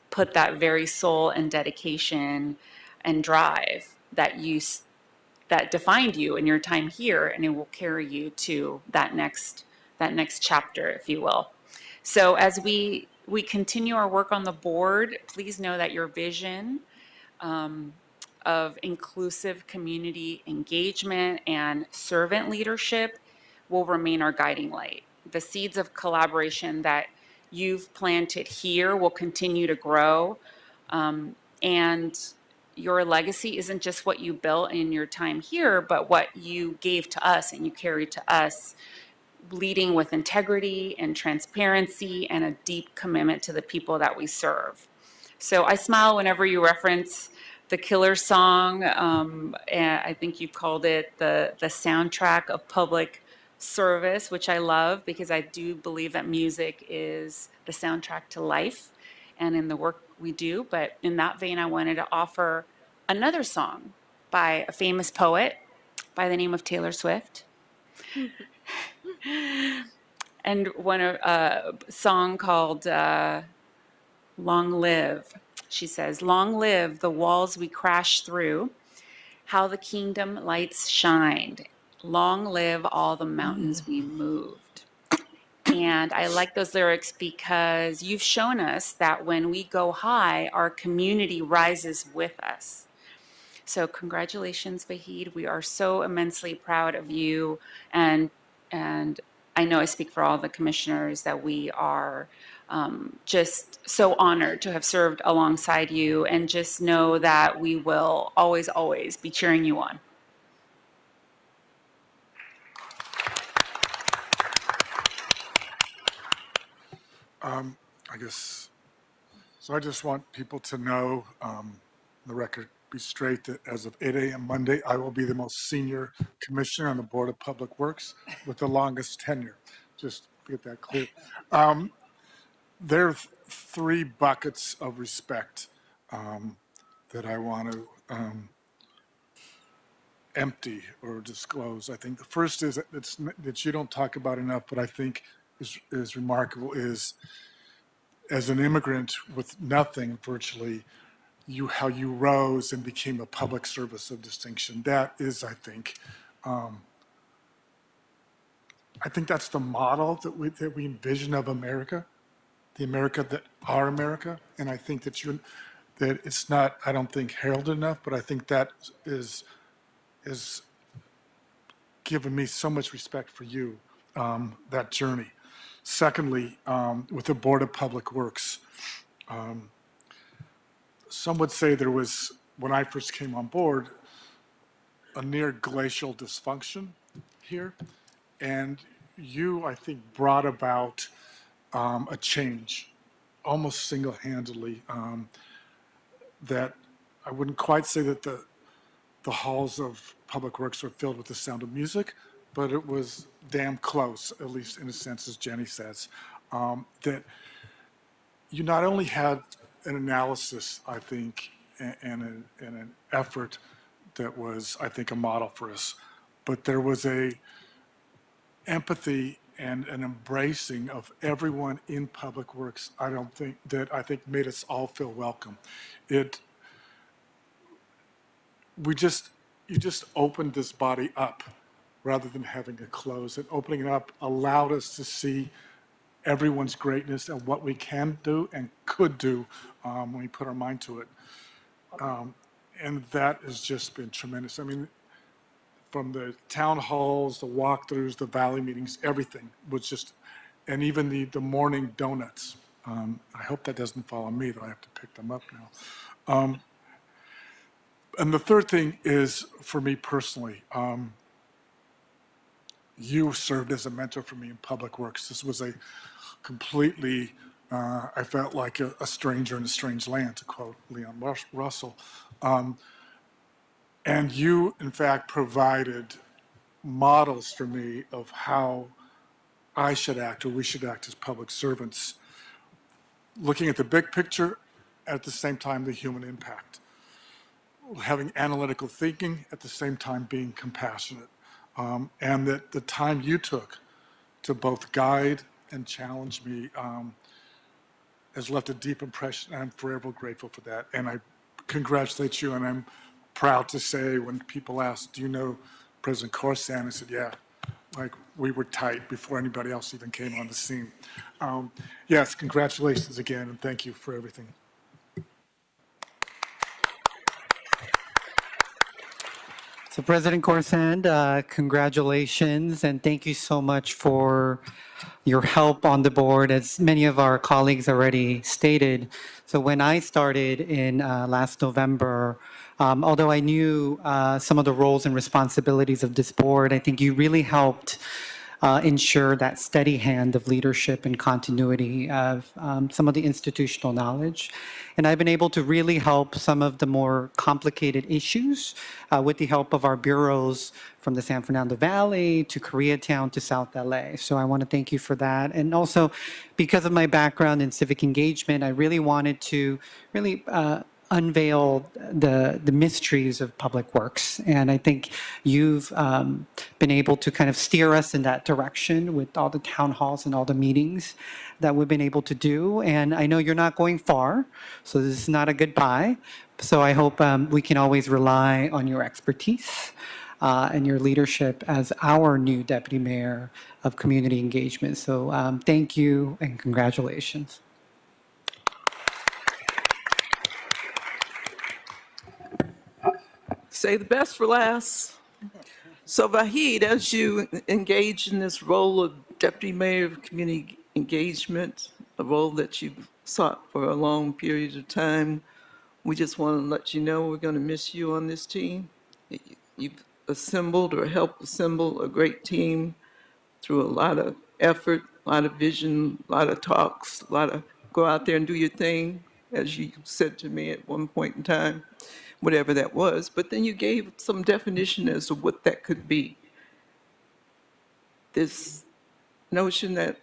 [SPEAKER 22] put that very soul and dedication and drive that defined you in your time here, and it will carry you to that next chapter, if you will. So as we continue our work on the board, please know that your vision of inclusive community engagement and servant leadership will remain our guiding light. The seeds of collaboration that you've planted here will continue to grow, and your legacy isn't just what you built in your time here, but what you gave to us and you carried to us, leading with integrity and transparency and a deep commitment to the people that we serve. So I smile whenever you reference the Killer song, and I think you've called it the soundtrack of public service, which I love because I do believe that music is the soundtrack to life and in the work we do. But in that vein, I wanted to offer another song by a famous poet by the name of Taylor Swift. And a song called Long Live. She says, "Long live the walls we crashed through, how the kingdom lights shined. Long live all the mountains we moved." And I like those lyrics because you've shown us that when we go high, our community rises with us. So congratulations, Vahid. We are so immensely proud of you. And I know I speak for all the commissioners that we are just so honored to have served alongside you, and just know that we will always, always be cheering you on.
[SPEAKER 3] I guess, so I just want people to know, the record be straight, that as of 8 a.m. Monday, I will be the most senior commissioner on the Board of Public Works with the longest tenure. Just to get that clear. There are three buckets of respect that I want to empty or disclose. I think the first is that you don't talk about enough, but I think is remarkable, is as an immigrant with nothing virtually, how you rose and became a public service of distinction. That is, I think that's the model that we envision of America, the America that our America. And I think that it's not, I don't think, heralded enough, but I think that is given me so much respect for you, that journey. Secondly, with the Board of Public Works, some would say there was, when I first came on board, a near glacial dysfunction here. And you, I think, brought about a change almost single-handedly, that I wouldn't quite say that the halls of Public Works were filled with the sound of music, but it was damn close, at least in a sense, as Jenny says, that you not only had an analysis, I think, and an effort that was, I think, a model for us, but there was a empathy and an embracing of everyone in Public Works. I think made us all feel welcome. You just opened this body up rather than having it close. And opening it up allowed us to see everyone's greatness and what we can do and could do when we put our mind to it. And that has just been tremendous. I mean, from the town halls, the walkthroughs, the valley meetings, everything was just, and even the morning donuts I hope that doesn't follow me, that I have to pick them up now. And the third thing is, for me personally, you served as a mentor for me in Public Works. This was a completely, I felt like a stranger in a strange land, to quote Leon Russell. And you, in fact, provided models for me of how I should act, or we should act as public servants, looking at the big picture, at the same time, the human impact. Having analytical thinking, at the same time being compassionate. And that the time you took to both guide and challenge me has left a deep impression. I'm forever grateful for that. And I congratulate you, and I'm proud to say, when people ask, do you know President Corsan? I said, yeah, like we were tight before anybody else even came on the scene. Yes, congratulations again, and thank you for everything.
[SPEAKER 23] So President Corsand, congratulations, and thank you so much for your help on the board, as many of our colleagues already stated. So when I started in last November, although I knew some of the roles and responsibilities of this board, I think you really helped ensure that steady hand of leadership and continuity of some of the institutional knowledge. And I've been able to really help some of the more complicated issues with the help of our bureaus from the San Fernando Valley to Koreatown to South LA. So I want to thank you for that. And also, because of my background in civic engagement, I really wanted to really unveil the mysteries of public works. And I think you've been able to kind of steer us in that direction with all the town halls and all the meetings that we've been able to do. And I know you're not going far, so this is not a goodbye. So I hope we can always rely on your expertise and your leadership as our new Deputy Mayor of Community Engagement. So thank you and congratulations.
[SPEAKER 21] Say the best for last. So Vahid, as you engage in this role of Deputy Mayor of Community Engagement, a role that you've sought for a long period of time, we just want to let you know we're going to miss you on this team. You've assembled or helped assemble a great team through a lot of effort, a lot of vision, a lot of talks, a lot of go out there and do your thing, as you said to me at one point in time, whatever that was. But then you gave some definition as to what that could be. This notion that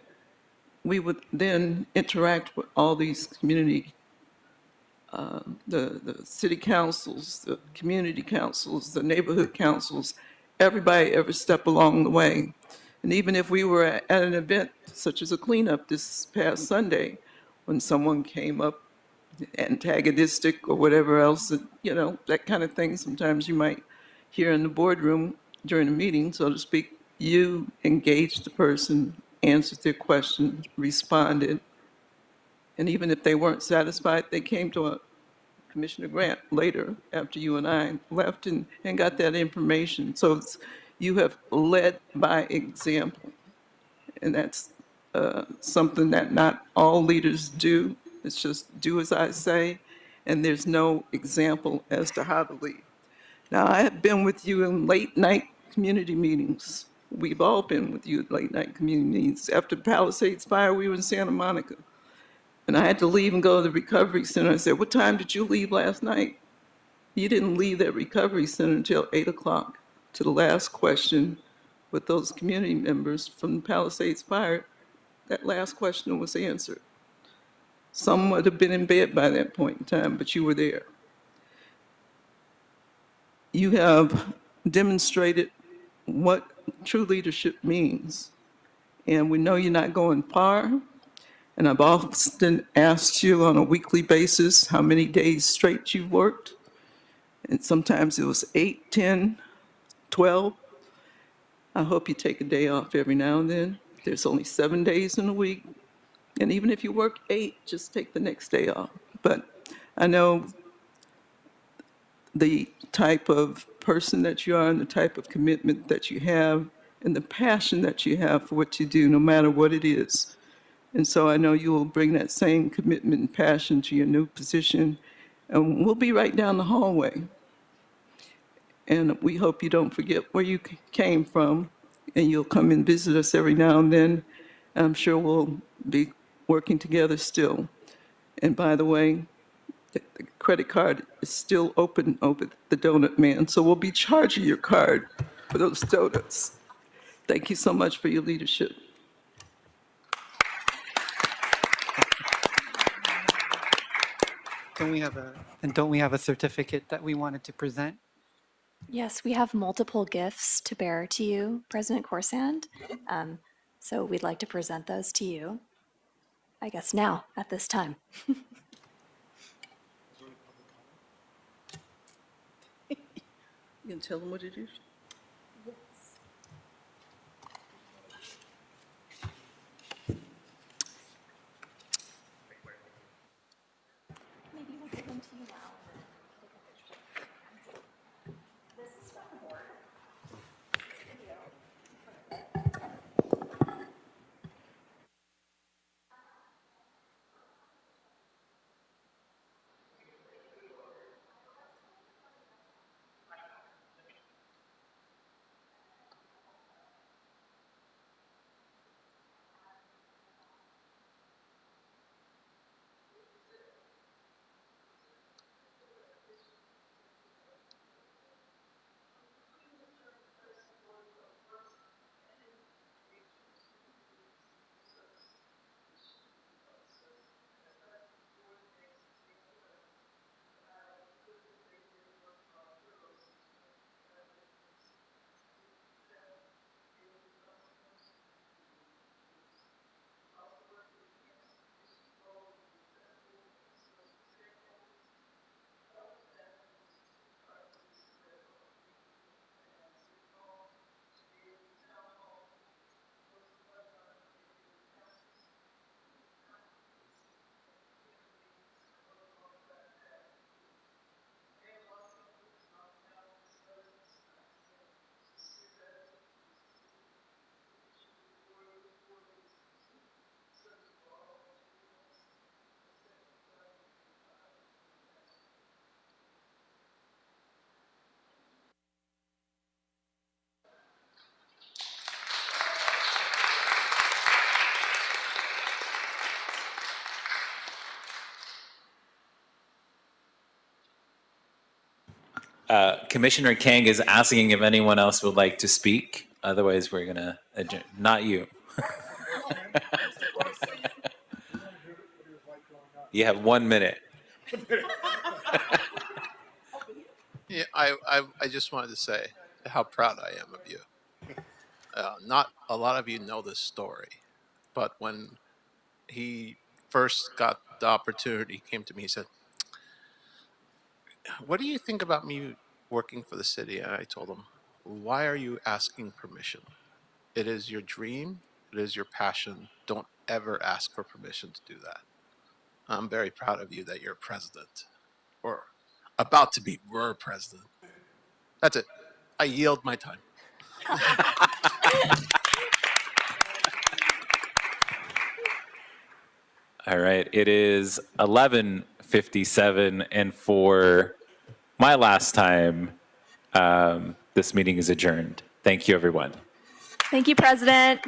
[SPEAKER 21] we would then interact with all these community, the city councils, the community councils, the neighborhood councils, everybody every step along the way. And even if we were at an event such as a cleanup this past Sunday, when someone came up antagonistic or whatever else, you know, that kind of thing sometimes you might hear in the boardroom during a meeting, so to speak, you engaged the person, answered their question, responded, and even if they weren't satisfied, they came to Commissioner Grant later after you and I left and got that information. So you have led by example, and that's something that not all leaders do. It's just do as I say, and there's no example as to how to lead. Now, I have been with you in late night community meetings. We've all been with you at late night community meetings. After the Palisades fire, we were in Santa Monica. And I had to leave and go to the recovery center. I said, what time did you leave last night? You didn't leave that recovery center until 8 o'clock. To the last question with those community members from the Palisades fire, that last question was answered. Some would have been in bed by that point in time, but you were there. You have demonstrated what true leadership means. And we know you're not going far. And I've often asked you on a weekly basis how many days straight you've worked. And sometimes it was 8, 10, 12. I hope you take a day off every now and then. There's only 7 days in a week. And even if you work 8, just take the next day off. But I know the type of person that you are and the type of commitment that you have and the passion that you have for what you do, no matter what it is. And so I know you will bring that same commitment and passion to your new position. And we'll be right down the hallway. And we hope you don't forget where you came from, and you'll come and visit us every now and then. I'm sure we'll be working together still. And by the way, the credit card is still open over the Donut Man, so we'll be charging your card for those donuts. Thank you so much for your leadership.
[SPEAKER 23] Don't we have a certificate that we wanted to present?
[SPEAKER 1] Yes, we have multiple gifts to bear to you, President Corsand. So we'd like to present those to you, I guess now, at this time.
[SPEAKER 21] You can tell them what it is?
[SPEAKER 1] Maybe we'll give them to you now. This is from the board.
[SPEAKER 10] Commissioner Kang is asking if anyone else would like to speak. Otherwise, we're going to adjourn. Not you. You have 1 minute.
[SPEAKER 6] Yeah, I just wanted to say how proud I am of you. Not a lot of you know this story, but when he first got the opportunity, he came to me, he said, "What do you think about me working for the city?" And I told him, "Why are you asking permission? It is your dream. It is your passion. Don't ever ask for permission to do that." I'm very proud of you that you're president, or about to be president. That's it. I yield my time.
[SPEAKER 10] All right. It is 11:57, and for my last time, this meeting is adjourned. Thank you, everyone.
[SPEAKER 1] Thank you, President.